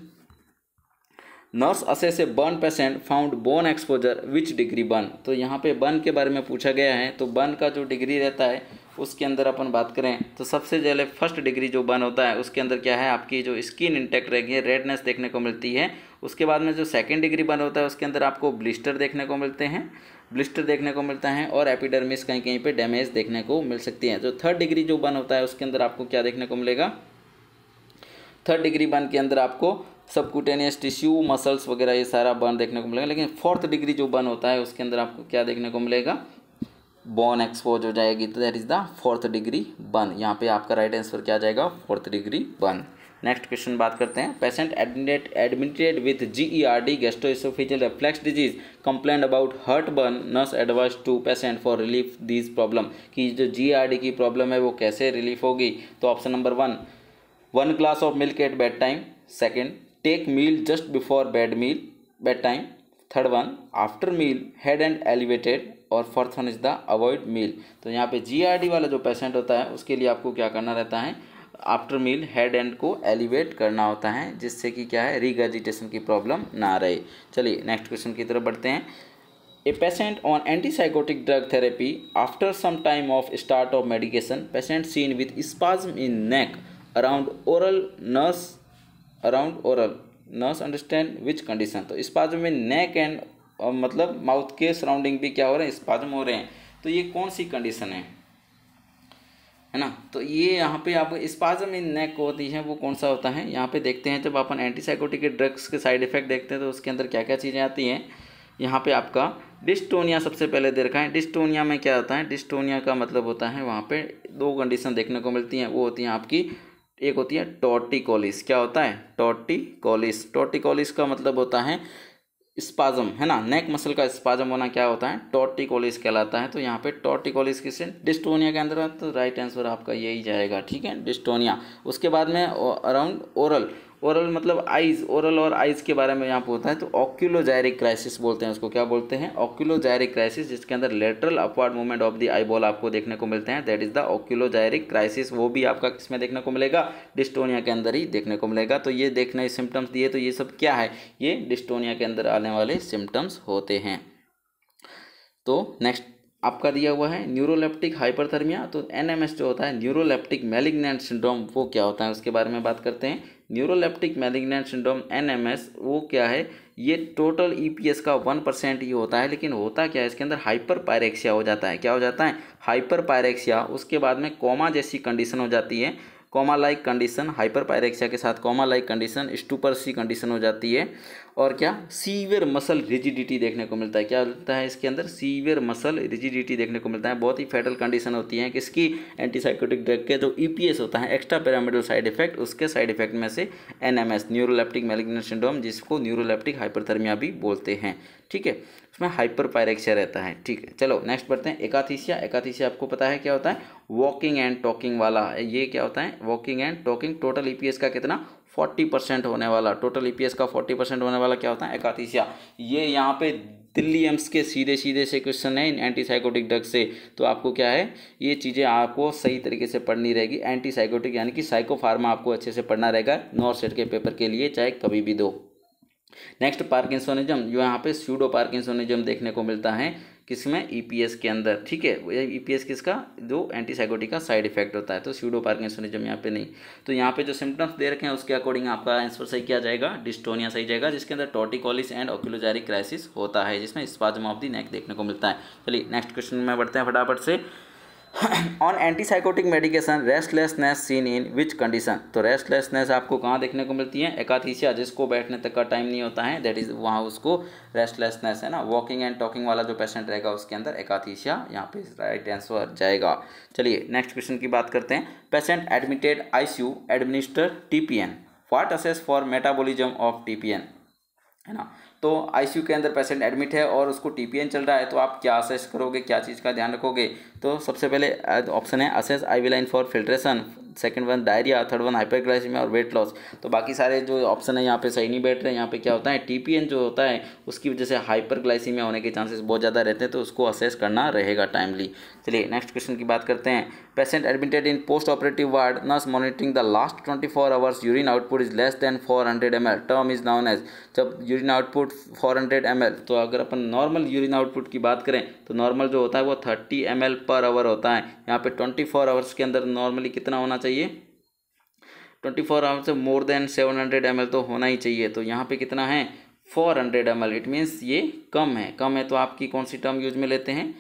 Nurse assess a burn patient found bone exposure which degree burn. तो यहाँ पे बर्न के बारे में पूछा गया है। तो बर्न का जो डिग्री रहता है उसके अंदर अपन बात करें तो सबसे पहले फर्स्ट डिग्री जो बर्न होता है उसके अंदर क्या है, आपकी जो स्किन इंटैक्ट रहेगी, रेडनेस देखने को मिलती है। उसके बाद में जो सेकंड डिग्री बर्न होता है उसके अंदर आपको ब्लिस्टर देखने को मिलते हैं, और एपिडर्मिस कहीं कहीं पे डैमेज देखने को मिल सकती है। जो थर्ड डिग्री जो बर्न होता है उसके अंदर आपको क्या देखने को मिलेगा, थर्ड डिग्री बर्न के अंदर आपको सबक्यूटेनियस टिश्यू, मसल्स वगैरह ये सारा बर्न देखने को मिलेगा। लेकिन फोर्थ डिग्री जो बर्न होता है उसके अंदर आपको क्या देखने को मिलेगा, बोन एक्सपोज हो जाएगी। तो that is the fourth degree burn. यहाँ पे आपका राइट आंसर क्या आ जाएगा, fourth degree burn. Next question बात करते हैं। Patient admitted with GERD gastroesophageal reflux disease complain about heart burn, nurse advice to patient for relief these problem. कि जो GERD की प्रॉब्लम है वो कैसे रिलीफ होगी। तो option number 1 glass of milk at bed time. Second, take meal just before bed time. Third one, after meal head and elevated. और fourth one is the avoid meal. तो यहाँ पे GERD वाला जो पेशेंट होता है उसके लिए आपको क्या करना रहता है, आफ्टर मील हेड एंड को एलिवेट करना होता है, जिससे कि क्या है, रिगर्जिटेशन की प्रॉब्लम ना रहे। चलिए नेक्स्ट क्वेश्चन की तरफ बढ़ते हैं। A patient on antipsychotic drug therapy after some time of start of medication, patient seen with spasm in neck around oral, nurse understand which condition. तो स्पाज्म इन नेक एंड मतलब mouth के surrounding भी क्या हो रहे हैं, spasm हो रहे हैं। तो ये कौन सी कंडीशन है ना। तो ये यहाँ पे आप स्पाज्म इन नेक होती है वो कौन सा होता है, यहाँ पे देखते हैं। जब अपन एंटीसाइकोटिक के ड्रग्स के साइड इफेक्ट देखते हैं तो उसके अंदर क्या क्या चीज़ें आती हैं। यहाँ पे आपका डिस्टोनिया सबसे पहले दे रखा है। डिस्टोनिया में क्या होता है, डिस्टोनिया का मतलब होता है वहाँ पे दो कंडीशन देखने को मिलती हैं। वो होती हैं आपकी, एक होती है टॉर्टिकोलिस। क्या होता है, टॉर्टिकोलिस का मतलब होता है स्पाज्म, है ना। नेक मसल का स्पाज्म होना क्या होता है, टॉर्टिकोलिस कहलाता है। तो यहाँ पे टॉर्टिकोलिस किससे, डिस्टोनिया के अंदर। तो राइट आंसर आपका यही जाएगा, ठीक है, डिस्टोनिया। उसके बाद में अराउंड ओरल मतलब आइज, ओरल और आइज के बारे में यहाँ पे होता है। तो ऑक्यूलोजाइरिक क्राइसिस बोलते हैं उसको। क्या बोलते हैं, ऑक्यूलोजाइरिक क्राइसिस, जिसके अंदर lateral upward movement of the eyeball आपको देखने को मिलते हैं। That is the oculogyric crisis. वो भी आपका किसमें देखने को मिलेगा, डिस्टोनिया के अंदर ही देखने को मिलेगा। तो ये देखने सिम्टम्स दिए, तो ये सब क्या है, ये डिस्टोनिया के अंदर आने वाले सिम्टम्स होते हैं। तो नेक्स्ट आपका दिया हुआ है न्यूरोलेप्टिक हाइपरथर्मिया। तो NMS जो होता है, न्यूरोलेप्टिक मैलिग्नेंट सिंड्रोम, वो क्या होता है उसके बारे में बात करते हैं। न्यूरोलेप्टिक मैलिग्नेंट सिंड्रोम NMS वो क्या है, ये टोटल EPS का 1% ही होता है। लेकिन होता क्या है, इसके अंदर हाइपर पायरेक्सिया हो जाता है। क्या हो जाता है, हाइपर पायरेक्सिया। उसके बाद में कोमा जैसी कंडीशन हो जाती है, coma like condition, hyperpyrexia के साथ कोमा लाइक कंडीशन, स्टूपर सी कंडीशन हो जाती है। और क्या, सीवियर मसल रिजिडिटी देखने को मिलता है। क्या होता है इसके अंदर, सीवियर मसल रिजिडिटी देखने को मिलता है। बहुत ही फेटल कंडीशन होती है किसकी, एंटीसाइकोटिक ड्रग के जो EPS होता है, एक्स्ट्रा पिरामिडल साइड इफेक्ट, उसके साइड इफेक्ट में से NMS, न्यूरोलेप्टिक मैलिग्नेंट सिंड्रोम, जिसको न्यूरोलेप्टिक हाइपरथर्मिया भी बोलते हैं, ठीक है। उसमें हाइपर पायरेक्सिया रहता है, ठीक है। चलो नेक्स्ट बढ़ते हैं। एकाथीसिया आपको पता है क्या होता है, वॉकिंग एंड टॉकिंग वाला। ये क्या होता है, walking and talking. Total EPS का कितना, 40% होने वाला, टोटल EPS का 40% होने वाला क्या होता है, एकाथीसिया। ये यहाँ पे दिल्ली एम्स के सीधे से क्वेश्चन है इन एंटीसाइकोटिक ड्रग से। तो आपको क्या है, ये चीज़ें आपको सही तरीके से पढ़नी रहेगी। एंटीसाइकोटिक यानी कि साइकोफार्मा आपको अच्छे से पढ़ना रहेगा नॉर्थ सेट के पेपर के लिए, चाहे कभी भी दो। नेक्स्ट पार्किंसोनिज्म, जो यहाँ पे स्यूडो पार्किंसोनिज्म देखने को मिलता है। किसमें, ईपीएस के अंदर, ठीक है। ईपीएस किसका, जो एंटीसाइकोटिक का साइड इफेक्ट होता है, तो स्यूडो पार्किंसनिज्म यहाँ पे नहीं। तो यहाँ पे जो सिम्टम्स दे रखे हैं उसके अकॉर्डिंग आपका आंसर सही क्या जाएगा, डिस्टोनिया सही जाएगा, जिसके अंदर टॉर्टिकोलिस एंड ओक्यूलोजेरिक क्राइसिस होता है, जिसमें स्पाज्म ऑफ द नेक देखने को मिलता है। चलिए नेक्स्ट क्वेश्चन में बढ़ते हैं फटाफट से। On antipsychotic medication restlessness seen in which condition. तो रेस्टलेसनेस आपको कहाँ देखने को मिलती है, एकाथीसिया, जिसको बैठने तक का टाइम नहीं होता है, दैट इज वहाँ उसको रेस्टलेसनेस है ना। वॉकिंग एंड टॉकिंग वाला जो पेशेंट रहेगा उसके अंदर एकाथीसिया, यहाँ पे राइट आंसर जाएगा। चलिए नेक्स्ट क्वेश्चन की बात करते हैं। Patient admitted ICU administer TPN, what assess for metabolism of TPN, है ना। तो आईसीयू के अंदर पेशेंट एडमिट है और उसको टीपीएन चल रहा है, तो आप क्या असेस करोगे, क्या चीज़ का ध्यान रखोगे। तो सबसे पहले ऑप्शन है assess IV for filtration, second one diarrhoea, third one hyperglycaemia और वेट लॉस। तो बाकी सारे जो ऑप्शन है यहाँ पे सही नहीं बैठ रहे हैं। यहाँ पे क्या होता है, टीपीएन जो होता है उसकी वजह से हाइपरग्लाइसीमिया होने के चांसेस बहुत ज़्यादा रहते हैं, तो उसको असेस करना रहेगा टाइमली। चलिए नेक्स्ट क्वेश्चन की बात करते हैं। Patient admitted in post operative ward, nurse monitoring the last 24 hours, urine output is less than 400 ml, term is known as. जब यूरिन आउटपुट 400 ml, तो अगर अपन नॉर्मल यूरिन आउटपुट की बात करें तो नॉर्मल जो होता है वो 30 ml पर आवर होता है। यहाँ पे 24 आवर्स के अंदर नॉर्मली कितना होना चाहिए, 24 आवर्स से मोर देन 700 ml तो होना ही चाहिए। तो यहाँ पे कितना है, 400 ml, इट मीन्स ये कम है। कम है तो आपकी कौन सी टर्म यूज में लेते हैं,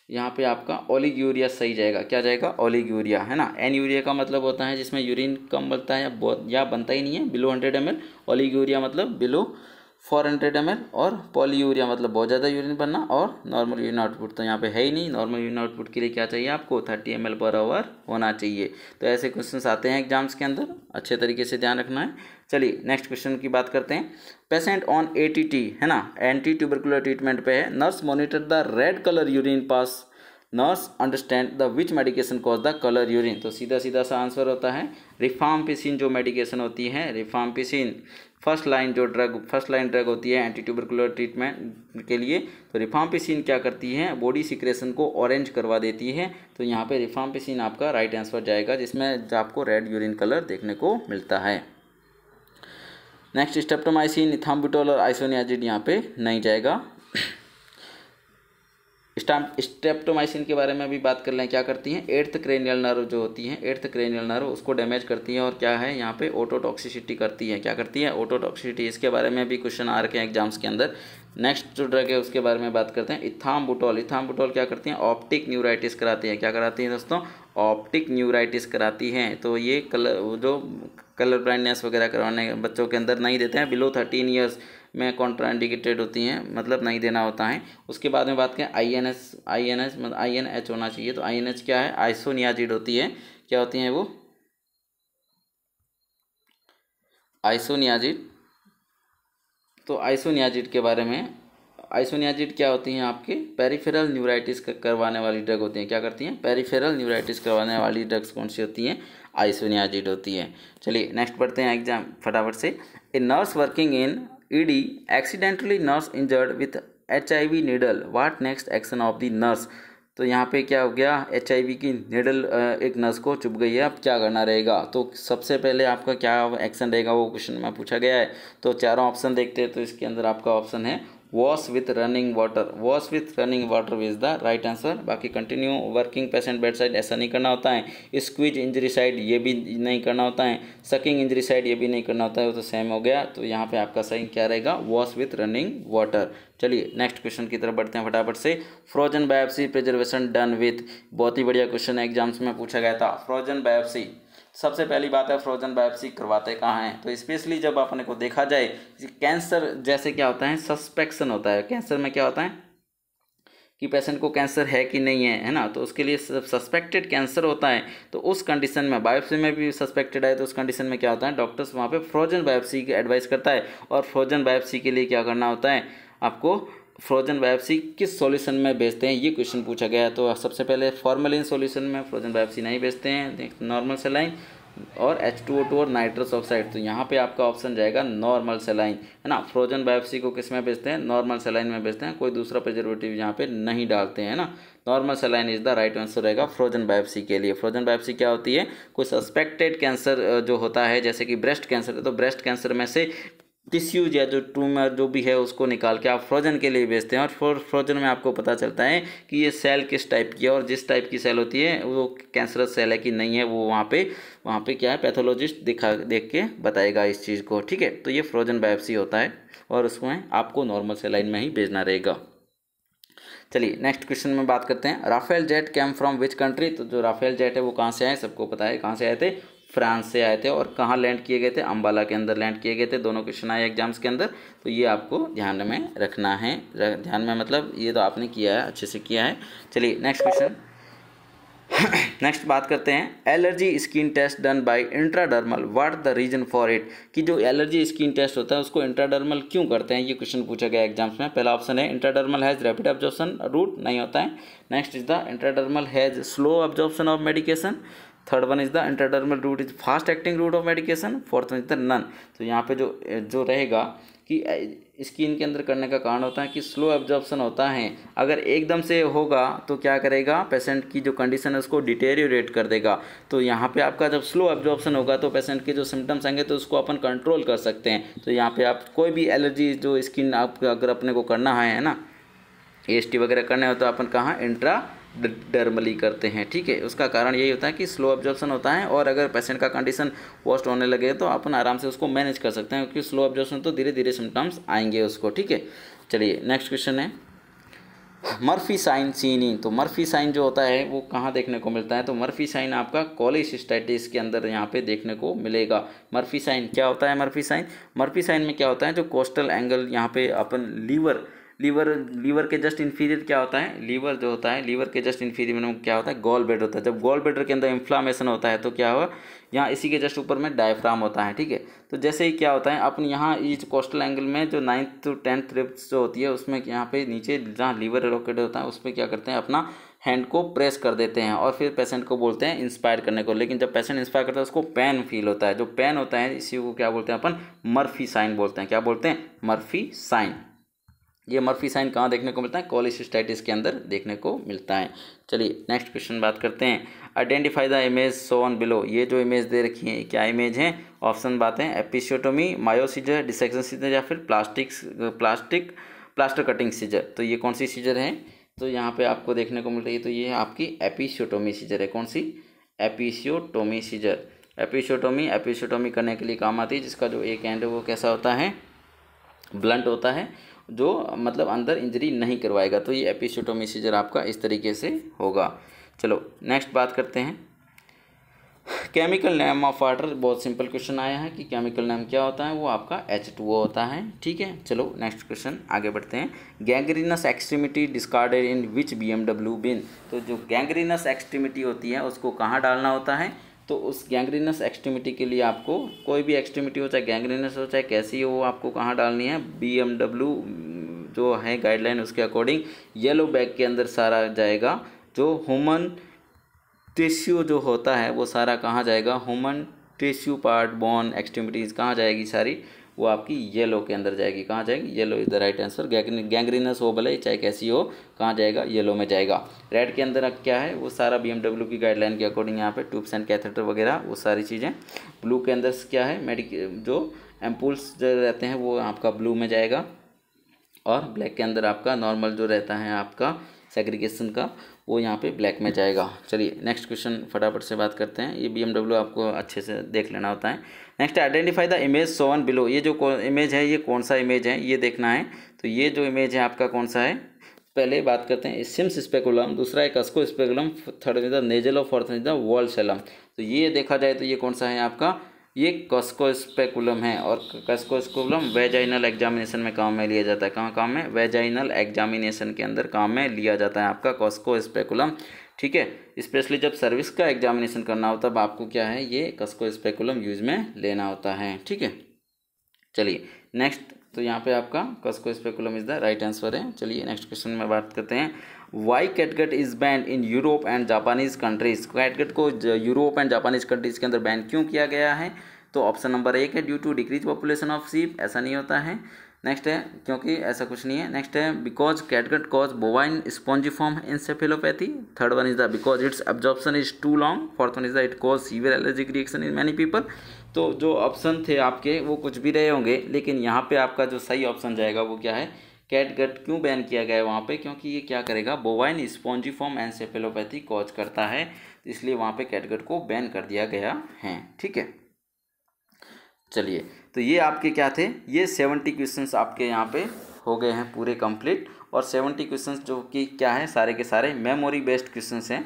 यहाँ पे आपका ओलिग्यूरिया सही जाएगा। क्या जाएगा, ओलिग्यूरिया, है ना। एनयूरिया का मतलब होता है जिसमें यूरिन कम बनता है या बनता ही नहीं है, बिलो 100 ml। ओलिग्यूरिया मतलब बिलो 400 ml, और पॉलीयूरिया मतलब बहुत ज़्यादा यूरिन बनना, और नॉर्मल यूरिन आउटपुट तो यहाँ पे है ही नहीं। नॉर्मल यूरिन आउटपुट के लिए क्या चाहिए आपको, 30 ml पर आवर होना चाहिए। तो ऐसे क्वेश्चंस आते हैं एग्जाम्स के अंदर, अच्छे तरीके से ध्यान रखना है। चलिए नेक्स्ट क्वेश्चन की बात करते हैं। पेशेंट ऑन एटीटी, है ना, एंटी ट्यूबरकुलर ट्रीटमेंट पे है, nurse monitor the red colour urine pass, nurse understand the which medication cause the colour urine. तो सीधा सीधा सा आंसर होता है रिफाम्पिसिन जो मेडिकेशन होती है, रिफाम्पिसिन फर्स्ट लाइन ड्रग होती है एंटी ट्यूबरकुलर ट्रीटमेंट के लिए। तो रिफाम्पिसिन क्या करती है, बॉडी सिक्रेशन को ऑरेंज करवा देती है। तो यहाँ पे रिफाम्पिसिन आपका राइट आंसर जाएगा, जिसमें आपको रेड यूरिन कलर देखने को मिलता है। नेक्स्ट स्टेप्टोमाइसिन, इथाम्बुटोल और आइसोनियाजिड यहाँ पे नहीं जाएगा। स्टेप्टोमाइसिन के बारे में अभी बात कर लें, क्या करती हैं, 8th क्रेनियल नर्व जो होती है, 8th क्रेनियल नर्व उसको डैमेज करती है, और क्या है यहाँ पे ओटोटॉक्सिसिटी करती है। क्या करती है, ओटोटॉक्सिसिटी। इसके बारे में भी क्वेश्चन आ रखे हैं एग्जाम्स के अंदर। नेक्स्ट जो ड्रग है उसके बारे में बात करते हैं, इथाम्बुटोल। इथाम्बुटोल क्या करती हैं, ऑप्टिक न्यूराइटिस कराती है। क्या कराती हैं दोस्तों, ऑप्टिक न्यूराइटिस कराती हैं। तो ये कलर ब्लाइंडनेस वगैरह करवाने बच्चों के अंदर नहीं देते हैं, बिलो 13 ईयर्स में कॉन्ट्राइंडिकेटेड होती हैं, मतलब नहीं देना होता है। उसके बाद में बात करें आईएनएच मतलब INH होना चाहिए। तो INH क्या है, आइसोनियाजिड होती है। क्या होती हैं वो, आइसोनियाजिड। तो आइसोनियाजिड के बारे में, आइसोनियाजिड क्या होती हैं, आपके पेरिफेरल न्यूराइटिस करवाने वाली ड्रग होती हैं। क्या करती हैं, पेरिफेरल न्यूराइटिस करवाने वाली ड्रग्स कौन सी होती हैं, आइसोनियाजिड होती है। चलिए नेक्स्ट पढ़ते हैं एग्जाम फटाफट से। A nurse working in ED accidentally nurse injured with HIV needle, what next action of the nurse। तो यहाँ पे क्या हो गया, HIV की निडल एक नर्स को चुभ गई है, अब क्या करना रहेगा। तो सबसे पहले आपका क्या एक्शन रहेगा वो क्वेश्चन में पूछा गया है। तो चारों ऑप्शन देखते हैं, तो इसके अंदर आपका ऑप्शन है wash with running water. Wash with running water is the right answer. बाकी continue working patient bed side ऐसा नहीं करना होता है। स्क्वीज इंजरी साइड ये भी नहीं करना होता है। सकिंग इंजरी साइड ये भी नहीं करना होता है, वो तो सेम हो गया। तो यहाँ पे आपका सही क्या रहेगा, वॉश विथ रनिंग वाटर। चलिए नेक्स्ट क्वेश्चन की तरफ बढ़ते हैं फटाफट से। Frozen biopsy preservation done with, बहुत ही बढ़िया क्वेश्चन एग्जाम्स में पूछा गया था। फ्रोजन बायोप्सी, सबसे पहली बात है फ्रोजन बायोप्सी करवाते कहाँ हैं। तो स्पेशली जब अपने को देखा जाए कैंसर जैसे क्या होता है, सस्पेक्शन होता है। कैंसर में क्या होता है कि पेशेंट को कैंसर है कि नहीं है ना। तो उसके लिए सस्पेक्टेड कैंसर होता है, तो उस कंडीशन में बायोप्सी में भी सस्पेक्टेड है, तो उस कंडीशन में क्या होता है, डॉक्टर्स वहाँ पे फ्रोजन बायोप्सी की एडवाइस करता है। और फ्रोजन बायोप्सी के लिए क्या करना होता है आपको, फ्रोजन बायोप्सी किस सॉल्यूशन में भेजते हैं, ये क्वेश्चन पूछा गया है। तो सबसे पहले फॉर्मेलिन सॉल्यूशन में फ्रोजन बायोप्सी नहीं भेजते हैं, नॉर्मल सेलाइन और H2O2 और नाइट्रस ऑक्साइड। तो यहाँ पे आपका ऑप्शन जाएगा नॉर्मल सेलाइन, है ना। फ्रोजन बायोप्सी को किस में भेजते हैं, नॉर्मल सेलाइन में भेजते हैं, कोई दूसरा प्रिजर्वेटिव यहाँ पे नहीं डालते हैं ना। Normal saline is the right answer रहेगा फ्रोजन बायोप्सी के लिए। फ्रोजन बायोप्सी क्या होती है, कोई सस्पेक्टेड कैंसर जो होता है, जैसे कि ब्रेस्ट कैंसर है, तो ब्रेस्ट कैंसर में से टिश्यूज या जो ट्यूमर जो भी है उसको निकाल के आप फ्रोजन के लिए बेचते हैं, और फ्रोजन में आपको पता चलता है कि ये सेल किस टाइप की है, और जिस टाइप की सेल होती है वो कैंसरस सेल है कि नहीं है, वो वहाँ पे क्या है पैथोलॉजिस्ट देख के बताएगा इस चीज़ को, ठीक है। तो ये फ्रोजन बायोप्सी होता है और उसमें आपको नॉर्मल सेलाइन में ही भेजना रहेगा। चलिए नेक्स्ट क्वेश्चन में बात करते हैं। Rafale jet came from which country. तो जो राफेल जेट है वो कहाँ से आए, सबको पता है कहाँ से आए थे, फ्रांस से आए थे। और कहाँ लैंड किए गए थे, अम्बाला के अंदर लैंड किए गए थे। दोनों क्वेश्चन आए एग्जाम्स के अंदर, तो ये आपको ध्यान में रखना है। ध्यान में मतलब ये तो आपने किया है, अच्छे से किया है। चलिए नेक्स्ट क्वेश्चन नेक्स्ट बात करते हैं। Allergy skin test done by intradermal, what the reason for it. कि जो एलर्जी स्किन टेस्ट होता है उसको इंट्राडर्मल क्यों करते हैं, ये क्वेश्चन पूछा गया एग्जाम्स में। पहला ऑप्शन है intradermal has rapid absorption route, नहीं होता है। Next is the intradermal has slow absorption of medication. Third one is the intradermal route is fast acting route of medication. Fourth one is the none. तो यहाँ पे जो रहेगा कि skin के अंदर करने का कारण होता है कि स्लो एब्जॉर्प्शन होता है। अगर एकदम से होगा तो क्या करेगा, पेशेंट की जो कंडीशन है उसको डिटेरियोरेट कर देगा। तो यहाँ पे आपका जब स्लो एब्जॉर्प्शन होगा तो पेशेंट के जो सिम्टम्स आएंगे तो उसको अपन कंट्रोल कर सकते हैं। तो यहाँ पे आप कोई भी एलर्जी जो स्किन आप अगर अपने को करना है ना, AST वगैरह करने हो तो अपन कहाँ इंट्राडर्मली करते हैं, ठीक है। उसका कारण यही होता है कि स्लो एब्जॉर्प्शन होता है, और अगर पेशेंट का कंडीशन वर्स्ट होने लगे तो अपन आराम से उसको मैनेज कर सकते हैं, क्योंकि स्लो एब्जॉर्प्शन तो धीरे धीरे सिम्टम्स आएंगे उसको, ठीक है। चलिए नेक्स्ट क्वेश्चन है मर्फी साइन सीन इन। तो मर्फी साइन जो होता है वो कहाँ देखने को मिलता है, तो मर्फी साइन आपका कोलेसिस्टाइटिस के अंदर यहाँ पे देखने को मिलेगा। मर्फी साइन क्या होता है, मर्फी साइन में क्या होता है, जो कोस्टल एंगल यहाँ पे अपन लीवर के जस्ट इन्फीरियर क्या होता है, लीवर जो होता है लीवर के जस्ट इन्फीरियर में क्या होता है, गॉल ब्लैडर होता है। जब गॉल ब्लैडर के अंदर इन्फ्लामेशन होता है तो क्या हुआ, यहाँ इसी के जस्ट ऊपर में डायफ्राम होता है, ठीक है। तो जैसे ही क्या होता है अपन यहाँ इस कोस्टल एंगल में जो 9th to 10th रिब्स जो होती है उसमें यहाँ पे नीचे जहाँ लीवर लोकेटेड होता है उस पर क्या करते हैं, अपना हैंड को प्रेस कर देते हैं और फिर पेशेंट को बोलते हैं इंस्पायर करने को। लेकिन जब पेशेंट इंस्पायर करता है उसको पेन फील होता है, जो पेन होता है इसी को क्या बोलते हैं अपन, मर्फी साइन बोलते हैं। क्या बोलते हैं, मर्फी साइन। ये मर्फी साइन कहाँ देखने को मिलता है, कोलेसिस्टाइटिस के अंदर देखने को मिलता है। चलिए नेक्स्ट क्वेश्चन बात करते हैं। Identify the image show on below. ये जो इमेज दे रखी है क्या इमेज है, ऑप्शन बातें एपिसियोटोमी, मायोसीजर, डिसेक्शन सीजर या फिर प्लास्टर कटिंग सीजर। तो ये कौन सी सीजर है, तो यहाँ पे आपको देखने को मिल रही है, तो ये आपकी एपिसियोटोमी सीजर है। कौन सी, एपिसियोटोमी सीजर। एपिसियोटोमी करने के लिए काम आती है, जिसका जो एक एंड है वो कैसा होता है, ब्लंट होता है, जो मतलब अंदर इंजरी नहीं करवाएगा। तो ये एपिसियोटोमी सीजर आपका इस तरीके से होगा। चलो नेक्स्ट बात करते हैं। केमिकल नेम ऑफ वाटर, बहुत सिंपल क्वेश्चन आया है कि केमिकल नेम क्या होता है, वो आपका H2O होता है, ठीक है। चलो नेक्स्ट क्वेश्चन आगे बढ़ते हैं। गैंग्रीनस एक्सट्रीमिटी डिस्कार्डेड इन विच BMW बिन। तो जो गैंग्रीनस एक्सट्रीमिटी होती है उसको कहाँ डालना होता है, तो उस गैंग्रीनस एक्सट्रीमिटी के लिए आपको कोई भी एक्सट्रीमिटी हो, चाहे गैंग्रीनस हो चाहे कैसी हो, आपको कहाँ डालनी है, BMW जो है गाइडलाइन उसके अकॉर्डिंग येलो बैग के अंदर सारा जाएगा। जो ह्यूमन टिश्यू जो होता है वो सारा कहाँ जाएगा, human tissue part, bone, extremities कहाँ जाएगी सारी, वो आपकी येलो के अंदर जाएगी। कहाँ जाएगी, yellow is the right answer. Gangrenous हो भले चाहे कैसी हो, कहाँ जाएगा, येलो में जाएगा। रेड के अंदर क्या है, वो सारा BMW की गाइडलाइन के अकॉर्डिंग यहाँ पे ट्यूब्स एंड कैथेटर वगैरह वो सारी चीज़ें। ब्लू के अंदर क्या है, जो एम्पूल्स जो रहते हैं वो आपका ब्लू में जाएगा, और ब्लैक के अंदर आपका नॉर्मल जो रहता है आपका सेग्रीगेशन का, वो यहाँ पे ब्लैक में जाएगा। चलिए नेक्स्ट क्वेश्चन फटाफट से बात करते हैं। ये BMW आपको अच्छे से देख लेना होता है। Next identify the image show on below. ये जो इमेज है ये कौन सा इमेज है, ये देखना है। तो ये जो इमेज है आपका कौन सा है, पहले बात करते हैं सिम्स स्पेकुलम, दूसरा है Cusco speculum, third is the nasal और फोर्थ इज द वॉल्सेलम। तो ये देखा जाए तो ये कौन सा है आपका, ये कस्कोस्पेकुलम है। और कस्कोस्पेकुलम वेजाइनल एग्जामिनेशन में काम में लिया जाता है। कहाँ काम में, वेजाइनल एग्जामिनेशन के अंदर काम में लिया जाता है आपका कस्कोस्पेकुलम, ठीक है। स्पेशली जब सर्विस का एग्जामिनेशन करना हो तब आपको क्या है, ये कस्कोस्पेकुलम यूज में लेना होता है, ठीक है। चलिए नेक्स्ट, तो यहाँ पे आपका Cusco's speculum is the right answer है। चलिए नेक्स्ट क्वेश्चन में बात करते हैं। Why catgut is ban in Europe and Japanese countries. Catgut को यूरोप एंड जापानीज कंट्रीज के अंदर बैन क्यों किया गया है, तो ऑप्शन नंबर 1 है due to decrease population of sheep, ऐसा नहीं होता है। नेक्स्ट है क्योंकि ऐसा कुछ नहीं है। नेक्स्ट है because catgut cause bovine spongiform encephalopathy. Third one is the because its absorption is too long. Fourth one is the it cause severe allergic reaction in many people. तो जो ऑप्शन थे आपके वो कुछ भी रहे होंगे, लेकिन यहाँ पे आपका जो सही ऑप्शन जाएगा वो क्या है, कैटगट। क्यों बैन किया गया है वहाँ पे, क्योंकि ये क्या करेगा, बोवाइन स्पॉन्जिफॉर्म एन्सेफेलोपैथी कॉज करता है, इसलिए वहाँ पे कैटगट को बैन कर दिया गया है। ठीक है, चलिए तो ये आपके क्या थे, ये 70 क्वेश्चंस आपके यहाँ पे हो गए हैं पूरे कंप्लीट। और 70 क्वेश्चंस जो कि क्या है, सारे के सारे मेमोरी बेस्ड क्वेश्चंस हैं।